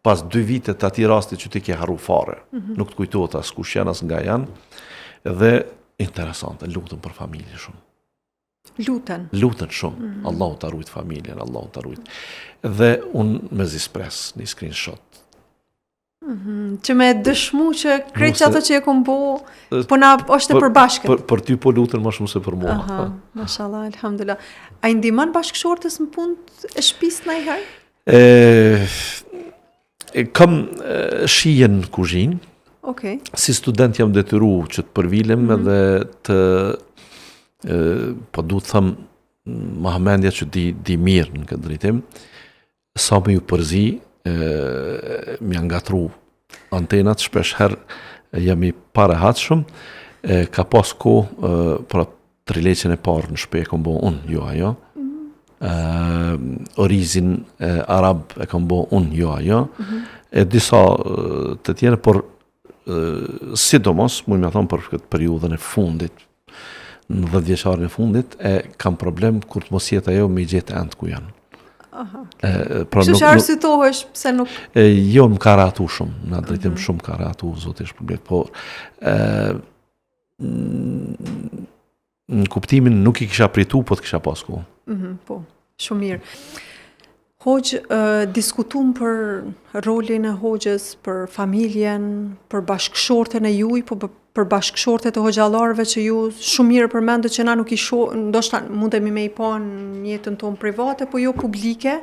pas 2 vite të ati rasti që ti ke harru fare, nuk të kujtohet as kush janë as nga janë, dhe interesante, lutën për familje shumë. Lutën shumë, Allahu ta ruajt familjen, Allahu ta ruajt. Dhe unë me zispres një screenshot. Që me dëshmu që krejt që ato që e kom bo, po na është e përbashkët. Për ty po lutën më shumë se për mua. Mashallah, alhamdulillah. A i ndihmon bashkëshortës në punë e shtëpisë ndonjëherë? Kam shijen në kuzhinë. Okay. Si student jam detyru që të përvilem edhe të po du të them Mahamendja që di mirë në këtë drejtim, sa me ju përzi, më janë ngatru antenat, shpesh herë jam i parehatshëm, ka pas kohë pra trileqen e parë në shtëpi e kam bo unë, jo ajo. Orizin arab e kam bo unë, jo ajo. E disa të tjere, por sidomos, mujmë ja thonë për këtë periudhën e fundit, në 10 vjeçarin e fundit, kam problem kur të mos jetë ajo me i gjetë endë ku janë. Kështu që arsyetohesh pse nuk... Jo, më ka ratu shumë, në drejtim shumë ka ratu, zotish problem, po në kuptimin nuk i kisha pritu, po të kisha pas ku. Po, shumë mirë. Hoxh, diskutum për rolin e hoxhës, për familjen, për bashkëshorten e juaj, po për bashkëshortet e hoxhallarëve që ju shumë mirë përmendët që na nuk i shoh, ndoshta mundemi me i pa në jetën tonë private, po jo publike,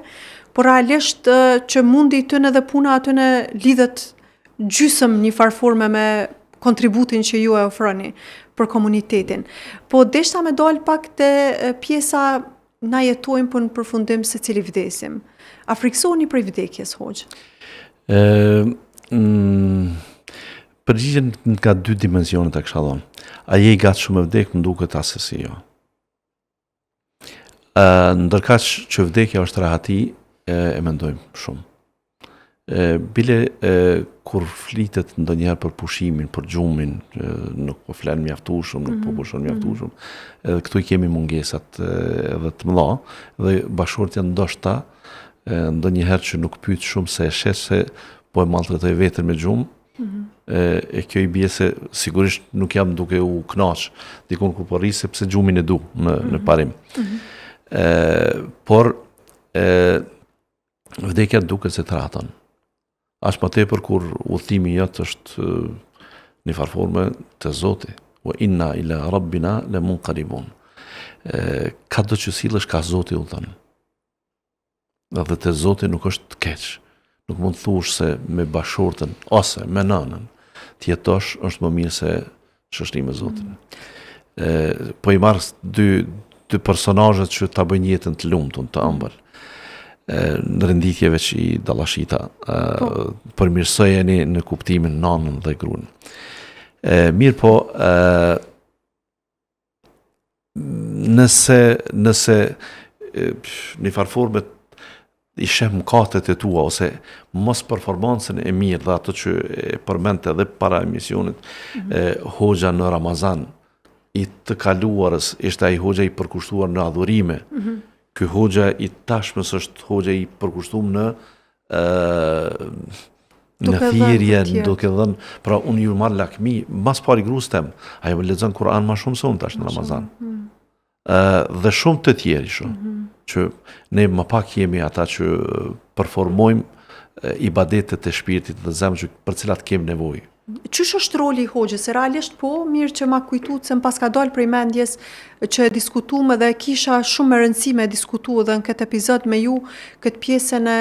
por realisht që mundi tënë edhe puna atyne lidhet gjysëm një farforme me kontributin që ju e ofroni për komunitetin. Po deshta me dal pak te pjesa na jetojmë për në përfundim se cili vdesim. A friksoni për vdekjes, hoxh? Përgjigjen nga 2 dimensionet e kisha dhënë. A je i gatshëm me vdek, më duket asesi jo. Ndërkaq që vdekja është rahati, e mendojmë shumë. Bile kur flitet ndonjëherë për pushimin, për gjumin, nuk po flen mjaftueshëm, nuk po pushon mjaftueshëm. Edhe këtu i kemi mungesat edhe të mëdha, dhe bashkëshortja ndoshta ndonjëherë që nuk pyet shumë se e shes se po e malltretoj veten me gjumë. E kjo i bie se sigurisht nuk jam duke u kënaq dikun kur po rri sepse gjumin e du në parim. Por vdekja duket se traton. As më tepër kur udhëtimi jot është në farforme të Zotit. Wa inna ila rabbina lamunqalibun. Ka do që sillesh ka Zoti udhën. Dhe te Zoti nuk është keq. Nuk mund të thush se me bashortën ose me nënën të jetosh është më mirë se shoshni me Zotin. Po i marrë dy personazhet që ta bëjnë jetën të lumtur, të ëmbël. Në renditjeve që i dallashita, përmirësojeni në kuptimin nënën dhe gruan. Mirë po, nëse një farforme i shem mëkatet e tua, ose mos performancën e mirë dhe ato që e përmente edhe para emisionit, hoxha në Ramazan, i të kaluarës, ishte ai hoxha i përkushtuar në adhurime, ky hoxha i tashmës është hoxha i përkushtuar në në Duke thirrje, dhënë të duke dhënë, pra unë ju marr lakmi, mas pari gruas tem, ajo më lexon Kur'an më shumë se unë tash në Ramazan. Dhe shumë të tjerë shumë, që ne më pak jemi ata që performojmë ibadetet e shpirtit dhe zemrës për cilat kemi nevojë. Qysh është roli i hoxhës? Se realisht po, mirë që ma kujtuat se më pas ka dalë prej mendjes që e diskutuam dhe kisha shumë me rëndësi me diskutu edhe në këtë epizod me ju, këtë pjesën e,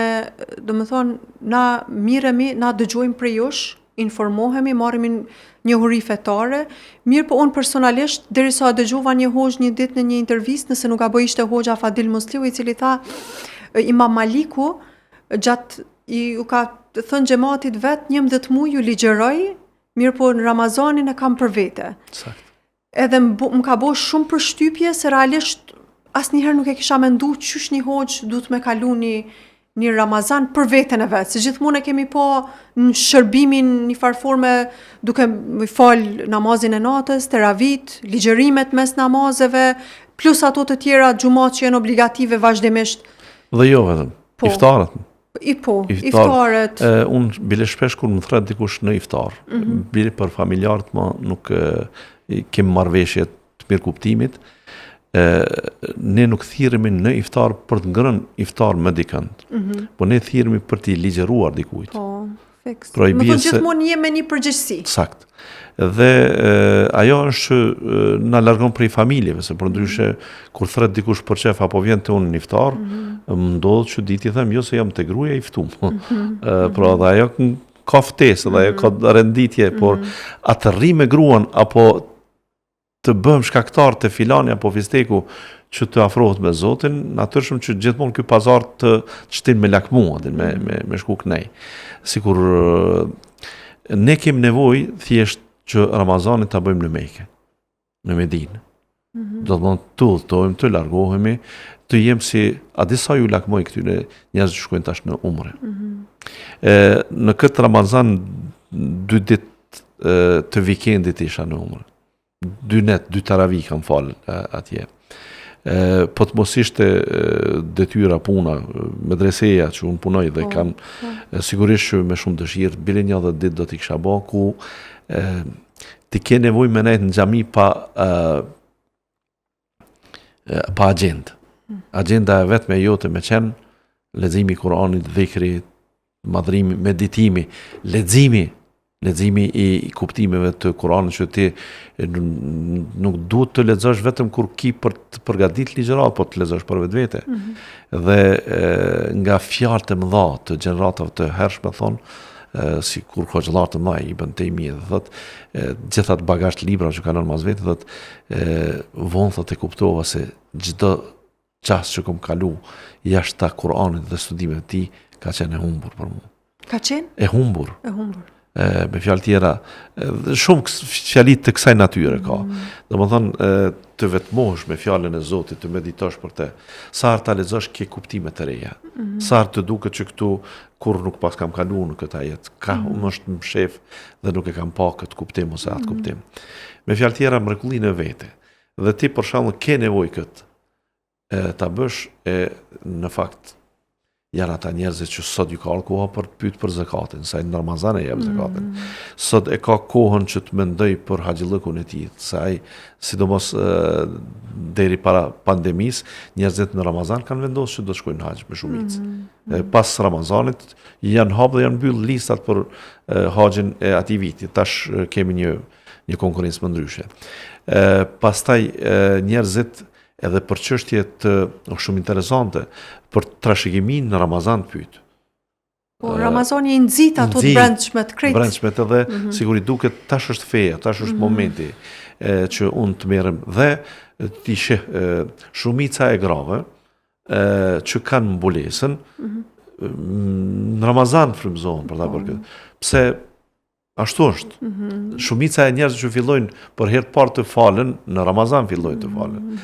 domethënë, na miremi, na dëgjojmë prej jush, informohemi, marrim njohuri fetare. Mirë po unë personalisht, derisa dëgjova një hoxh një ditë në një intervistë, nëse nuk gaboj ishte hoxha Fadil Musliu, i cili tha Imam Maliku gjatë u ka thënë xhamatit vet 11 muaj ju ligjeroj, mirë po në Ramazanin e kam për vete. Sakt. Edhe më ka bo shumë përshtypje se realisht asnjëherë nuk e kisha mendu qysh një hoxh duhet me kalu një Ramazan për veten e vet. Se gjithmonë e kemi po në shërbimin një farforme duke fal namazin e natës, teravit, ligjërimet mes namazeve, plus ato të tjera xhumat që janë obligative vazhdimisht. Dhe jo vetëm, Po. iftarët. Iftarët. Unë bile shpesh kur më thret dikush në iftar, bile për familjarët më nuk kem marrëveshje të mirë kuptimit, ne nuk thirremi në iftar për të ngrënë iftar me dikënd, po ne thirremi për t'i ligjëruar dikujt. Po, fiks. Pra i Më bie thonë se- gjithmonë jemi një përgjegjësi. Sakt. Dhe ajo është që na largon prej familjeve, se për ndryshe kur thret dikush për çef apo vjen te unë në iftar, më ndodh që ditë i them jo se jam te gruaja i ftuam. Pra dhe ajo ka ftesë, dhe ajo ka renditje, por atë rri me gruan apo të bëm shkaktar të filani apo fisteku që të afrohet me Zotin, natyrshëm që gjithmonë ky pazar të shtin me lakmu, me shku kënej. Sikur ne kemi nevojë thjesht që Ramazanit ta bëjmë në Mekë, në Medinë. Do të thonë të udhtojmë, të largohemi, të jem si a disa ju lakmoj këtyre njerëz që shkojnë tash në umre. Në këtë Ramazan 2 ditë të vikendit isha në umre. 2 net, 2 taravi kam falë atje. Po të mos ishte detyra puna, medreseja që unë punoj dhe kam sigurisht që me shumë dëshirë, bile një dhe ditë do t'i kisha bo, ku ti ke nevojë me nejtë në xhami pa agjendë. Agjenda e vetme jote me qenë leximi i Kuranit, dhikri, madhrimi, meditimi, leximi i kuptimeve të Kuranit që ti nuk duhet të lexosh vetëm kur ki për të përgatitur ligjërat, po të lexosh për vetvete. Dhe nga fjalët e mëdha të gjeneratave të hershme thonë, si kur hoxhallar të mëdha Ibn Taymija thotë gjithë atë bagazh të libra që kanë mas vetë thotë vonë thotë e kuptova se çdo çast që kam kalu jashtë ta Kuranit dhe studimeve të tij ka qenë e humbur për mua. Ka qenë? E humbur. E humbur. Me fjalë tjera, shumë fjalit të kësaj natyre ka. Domethënë të vetmosh me fjalën e Zotit, të meditosh për te. Sa herë ta lexosh ke kuptime të reja. Sa herë të duket që këtu kur nuk pas kam kalu në këtë ajet, unë është më shef dhe nuk e kam pa këtë kuptim ose atë kuptim. Me fjalë tjera mrekullinë e vete. Dhe ti për shembull ke nevojë këtë ta bësh në fakt janë ata njerëzit që sot ju ka koha për të pyet për zakatin, sa në Ramazan e jep zakatin. Sot e ka kohën që të mendoj për haxhillëkun e tij, sa ai sidomos deri para pandemisë, njerëzit në Ramazan kanë vendosur që do të shkojnë në haxh me shumicë. Pas Ramazanit janë hap dhe janë mbyll listat për haxhin e atij viti. Tash kemi një konkurrencë më ndryshe. Pastaj njerëzit edhe për çështje të shumë interesante, për trashëgimin në Ramazan pyet. Po Ramazani i nxit ato të brendshmet krejt. Brendshmet edhe siguri duket tash është feja, tash është momenti që unë të merrem dhe ti sheh shumica e grave që kanë mbulesën në Ramazan frymëzohen për ta bërë këtë. Pse ashtu është. Shumica e njerëzve që fillojnë për herë të parë të falen në Ramazan fillojnë të falen.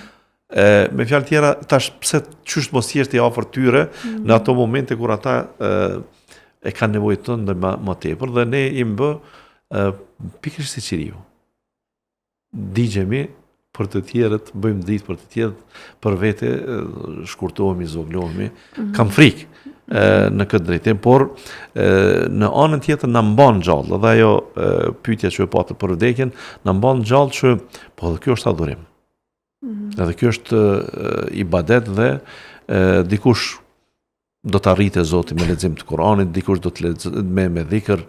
Me fjalë tjera, tash pse çështë mos jeshti afër tyre në ato momente kur ata e kanë nevojë tonë dhe më tepër dhe ne i bë pikërisht si qiriu. Digjemi për të tjerët, bëjmë ditë për të tjerët, për vete shkurtohemi, zoglohemi. Kam frikë në këtë drejtim, por në anën tjetër na mban gjallë, dhe ajo pyetja që e patët për vdekjen, na mban gjallë që po dhe kjo është adhurim. Edhe kjo është ibadet dhe dikush do të arritë Zoti me lexim të Kuranit, dikush do të me dhikr,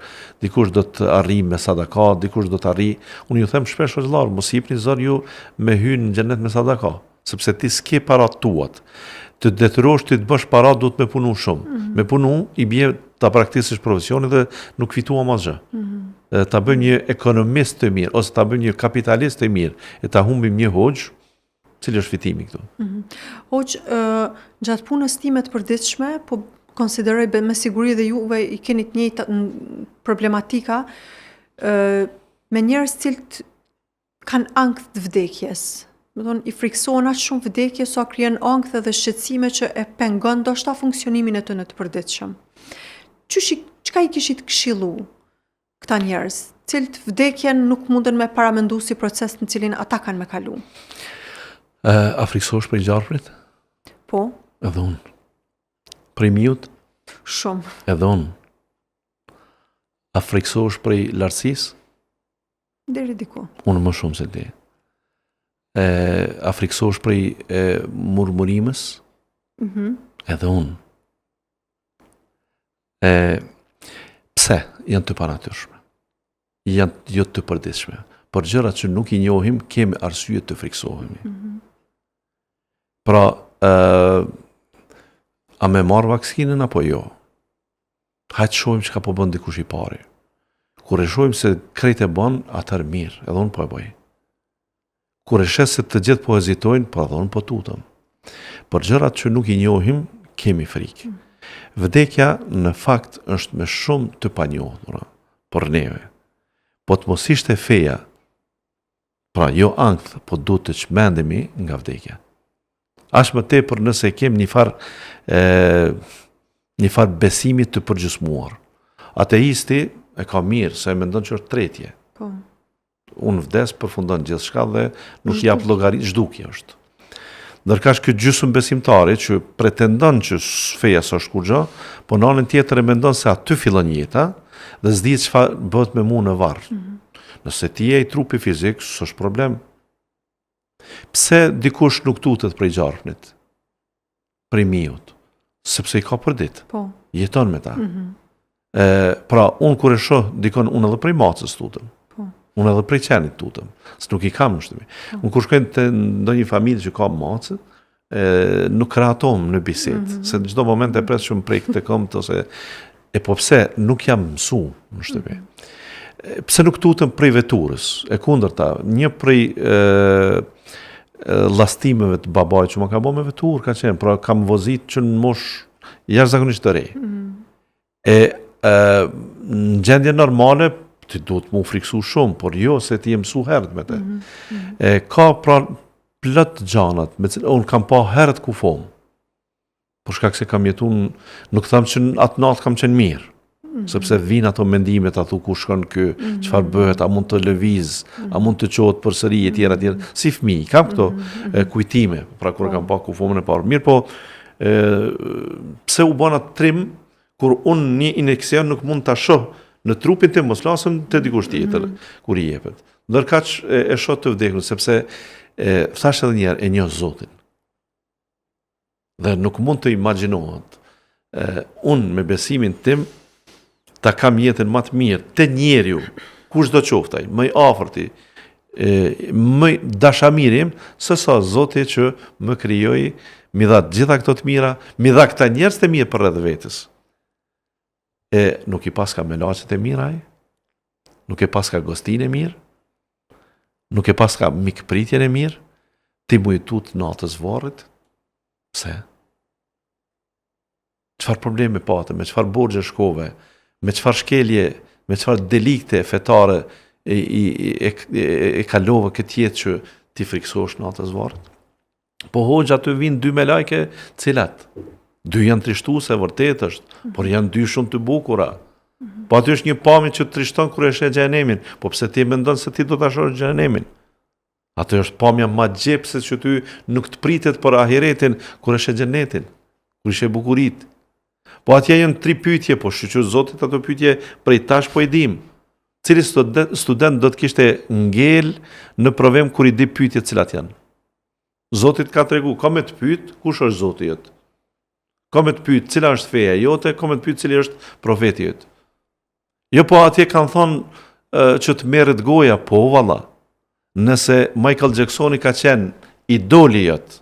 dikush do të arrijë me sadaka, dikush do të arrijë. Unë ju them shpesh vëllezër, mos i jepni zor ju me hyrë në xhenet me sadaka, sepse ti s'ke parat tuat. Të detyrosh ti të bësh para, duhet me punu shumë. Me punu i bie ta praktikësh profesionin dhe nuk fituam asgjë. Ta bëjmë një ekonomist të mirë ose ta bëjmë një kapitalist të mirë e ta humbim një hoxh, cili është fitimi këtu? Hoxh, gjatë punës time të përditshme, po konsideroj me siguri dhe juve i keni të njëjtë problematika me njerëz cilët kanë ankth të vdekjes. Do thonë i friksohen aq shumë vdekjes sa krijon ankth dhe shqetësime që e pengon ndoshta funksionimin e tyre të përditshëm. Çka i kishit këshillu këta njerëz, cilët vdekjen nuk munden me paramendu si proces në cilin ata kanë me kalu? A friksohesh për gjarprit? Po. Edhe unë. Për miut? Shumë. Edhe unë. A friksohesh për lartësisë? Deri diku. Unë më shumë se ti. A friksohesh për murmurimës? Edhe unë. Pse janë të panatyrshme? Janë jo të përditshme. Për gjërat që nuk i njohim, kemi arsye të friksohemi. Pra, a me marr vaksinën apo jo? Hajtë shohim që ka po bën dikush i pari. Kur e shohim se krejt e bën, atër mirë, edhe unë po e bëj. Kur e shes se të gjithë po hezitojnë, po edhe unë po tutëm. Për gjërat që nuk i njohim, kemi frikë. Vdekja në fakt është me shumë të panjohura për neve. Po të mos ishte feja, pra jo ankth, po duhet të çmendemi nga vdekja. Aq më tepër nëse kem një far besimi të përgjysmuar. Ateisti e ka mirë, se e mendon që është tretje. Po. Unë vdes, përfundon gjithçka dhe nuk jap llogari, zhdukje është. Ndërkaq ky gjysmë besimtari që pretendon që feja s'është kurrë, po në anën tjetër e mendon se aty fillon jeta dhe s'di çfarë bëhet me mua në varr. Nëse ti je i trupi fizik, s'është problem. Pse dikush nuk tutet prej gjarpnit? Prej miut? Sepse i ka për ditë. Po. Jeton me ta. Pra, unë kur e shoh dikon, unë edhe prej macës tutem. Po. Unë edhe prej qenit tutem. Nuk i kam në shtëpi. Unë kur shkojnë të ndonjë familje që ka macë, nuk krahatom në bisedë. Se në çdo moment e pres që më prej këtë këmbë ose po pse nuk jam mësu në shtëpi. Pse nuk tutem prej veturës? E kundërta, një prej llastimeve të babait që më ka bërë me veturë ka qenë, pra kam vozit që në mosh jashtëzakonisht të re. Në gjendje normale ti duhet mu friksu shumë, por jo se ti je mësu herët me te. Ka pra plot gjanat, unë kam pa herët ku fom. Por shkak se kam jetun, nuk tham që atë natë kam qenë mirë. Sepse vinë ato mendimet, a thu ku shkon ky, çfarë bëhet, a mund të lëviz, a mund të qohet përsëri etj etj. Si fëmijë, kam këto kujtime, pra kur kam pa kufomën e parë. Mirë, po pse u bëna trim kur unë një injeksion nuk mund ta shoh në trupin tim, mos lasëm te dikush tjetër kur i jepet. Ndërkaq e shoh të vdekur, sepse thash edhe një herë, e njoh Zotin. Dhe nuk mund të imagjinohet unë me besimin tim ta kam jetën më të mirë te njeriu, kushdo qoftaj, më i afërti, më dashamirim, se sa Zoti që më krijoi, mi dha gjitha këto të mira, mi dha këta njerëz të mirë për rreth vetes. Nuk i paska melaçet e mira ai? Nuk e paska gostinë e mirë? Nuk e paska mikpritjen e mirë? Ti mu i tut natës varrit? Pse? Çfarë probleme pate, me çfarë borxhe shkove? Me çfarë shkelje, me çfarë delikte fetare e kalove këtë jetë që ti friksohesh natës varrit? Po hoxha aty vinë dy me lajke, cilat? Dy janë trishtuese, vërtet është, por janë dy shumë të bukura. Po aty është një pamje që trishton kur e sheh xhenemin, po pse ti mendon se ti do ta shohësh xhenemin? Atë është pamja ma gjepse që ty nuk të pritet për ahiretin, kur është e xhenetin, kur është e bukurit. Po atje janë 3 pyetje, po shqyqyr Zotit ato pyetje prej tash po i dim. Cili student do të kishte ngel në provim kur i di pyetjet cilat janë. Zotit ka tregu, ka me të pyet kush është Zoti jot. Ka me të pyet cila është feja jote, ka me të pyet cili është profeti jot. Jo po atje kanë thonë që të merret goja, po valla. Nëse Michael Jacksoni ka qenë idoli jot,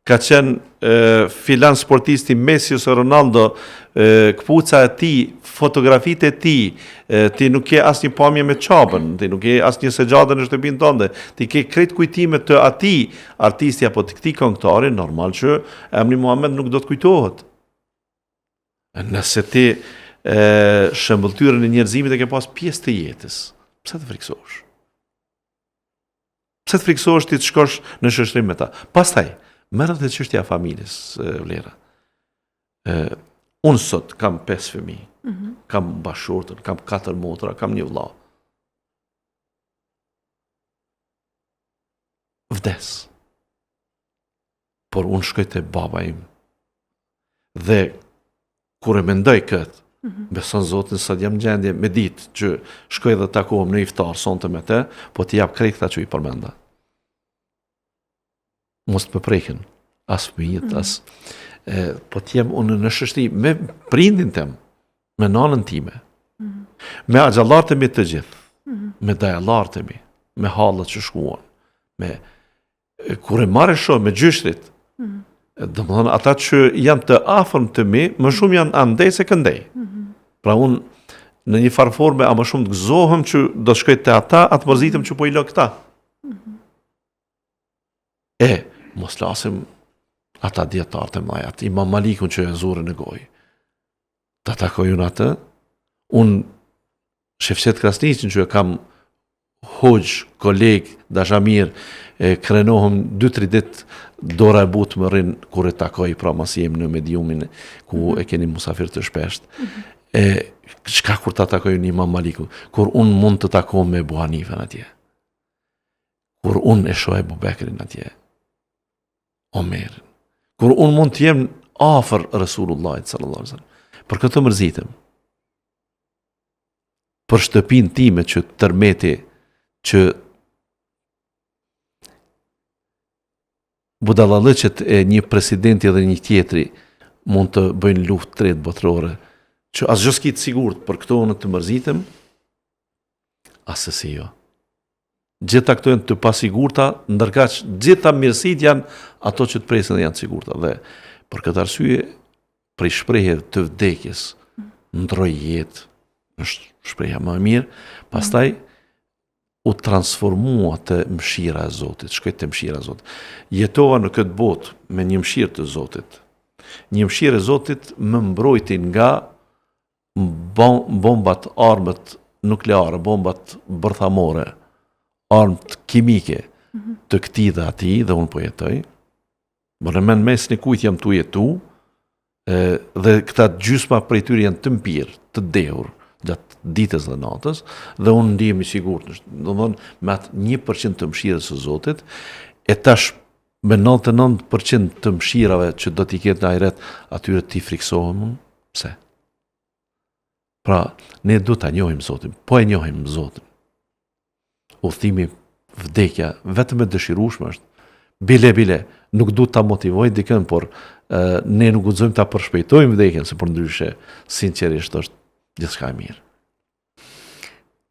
ka qenë filan sportisti Messi ose Ronaldo, këpuca e ti, fotografitë e ti, ti nuk ke asnjë pamje me çapën, ti nuk ke asnjë segjadë në shtëpinë tënde, ti ke krejt kujtime të atij artisti apo të këtij këngëtari, normal që emri Muhammed nuk do të kujtohet. Nëse ti shëmbëltyrën e njerëzimit e ke pas pjesë të jetës, pse të friksohesh? Pse të friksohesh ti të shkosh në shoqërim me ta? Pastaj merret edhe çështja e familjes, Vlera. Unë sot kam 5 fëmijë, kam bashortën, kam 4 motra, kam një vëlla. Vdes. Por unë shkoj te baba im. Dhe kur e mendoj këtë, beson Zotin sa jam gjendje me ditë që shkoj dhe takohem në iftar sonte me te, po t'i jap krejt këta që i përmenda. Mos të më preken, as fëmijët, as... po t'jem unë në shoqëri me prindin tem, me nanën time, me axhallarët e mi të gjithë, me dajallarët e mi, me hallat që shkuan, kur e marrë shoh me gjyshrit, domethënë ata që janë të afërm të mi, më shumë janë andej se këndej. Pra unë në një farë forme a më shumë të gëzohem që do të shkoj te ata, atë mërzitem që po i lë këta. Mos lasim ata djetarët e majat, Imam Malikun që e zure në gojë. Ta takojun atë, unë Shefqet Krasniqin që e kam hoqë, kolegë, dashamir, krenohëm 2-3 ditë, dora e butë më rinë kur e takoj, pra mas jem në mediumin ku e keni musafir të shpesht. Çka kur ta takojun Imam Malikun? Kur unë mund të takojmë me Ebu Hanifën atje. Kur unë e shoh Ebu Bekrin atje. Omerin. Kur unë mund të jem afër Resulullahit sallallahu alaihi wasallam. Për këtë mërzitem. Për shtëpinë time që tërmeti që budallallëqet e një presidenti dhe një tjetri mund të bëjnë luftë tretë botërore, që asgjë s'ki të sigurt, për këto unë të mërzitem, asesi jo. Gjitha këto janë të pasigurta, ndërkaq gjitha mirësit janë ato që të presin dhe janë të sigurta. Dhe për këtë arsye, prej shprehje të vdekjes, ndroj jetë, është shprehja më e mirë, pastaj u transformua të mëshira e Zotit, shkoj të mëshira e Zotit. Jetova në këtë botë me një mëshirë të Zotit. Një mëshirë e Zotit më mbrojti nga bombat, armët nukleare, bombat bërthamore, armët kimike të këtij dhe atij, dhe unë po jetoj. Por në mes në kujt jam tu jetu, dhe këta gjysma prej tyre janë të mpirë, të dehur, gjatë ditës dhe natës, dhe unë ndihem i sigurt, domethënë me atë 1% të mëshirës së Zotit, e tash me 99% të mëshirave që do t'i ketë në ahiret, atyre t'i friksohem unë, pse? Pra, ne du t'a njohim Zotin, po e njohim Zotin. Udhëtimi vdekja vetëm e dëshirueshme është. Bile, nuk du t'a motivoj dikën, por ne nuk guxojmë t'a përshpejtojmë vdekjen, se për ndryshe, sinqerisht është gjithçka e mirë.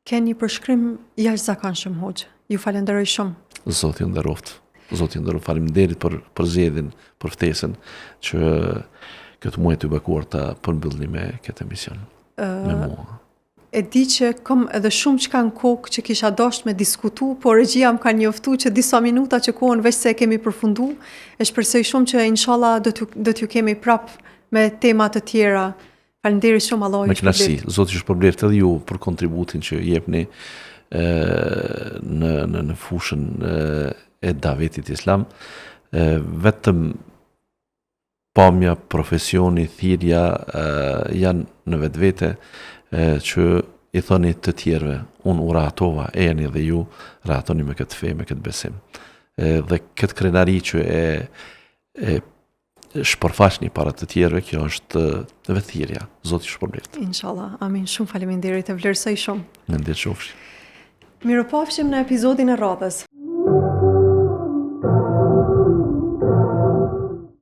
Keni një përshkrim jashtëzakonshëm, hoxh. Ju falenderoj shumë. Zoti ju nderoft. Zoti ju nderoft. Faleminderit për zgjedhjen, për ftesën që këtë muaj të bekuar ta përmbyllni me këtë emision. Me mua. E di që kam edhe shumë çka në kokë që kisha dashur me diskutu, por regjia më ka njoftu që disa minuta që kohën veç se e kemi përfundu, e shpresoj shumë që inshallah do t'ju kemi prap me tema të tjera. Faleminderit shumë, Allah ju shpërblet. Me kënaqësi, Zoti ju shpërblet edhe ju për kontributin që jepni në fushën e davetit islam. Vetëm pamja, profesioni, thirrja janë në vetvete që i thoni të tjerëve, unë u rahatova, ejeni dhe ju, rahatoni me këtë fe, me këtë besim. Dhe këtë krenari që e shpërfaqni para të tjerëve, kjo është vetë thirrja. Zoti ju shpërblet. Inshallah. Amin. Shumë faleminderit, e vlerësoj shumë. Në ndirë qofshi. Mirupafshim në episodin e radhës.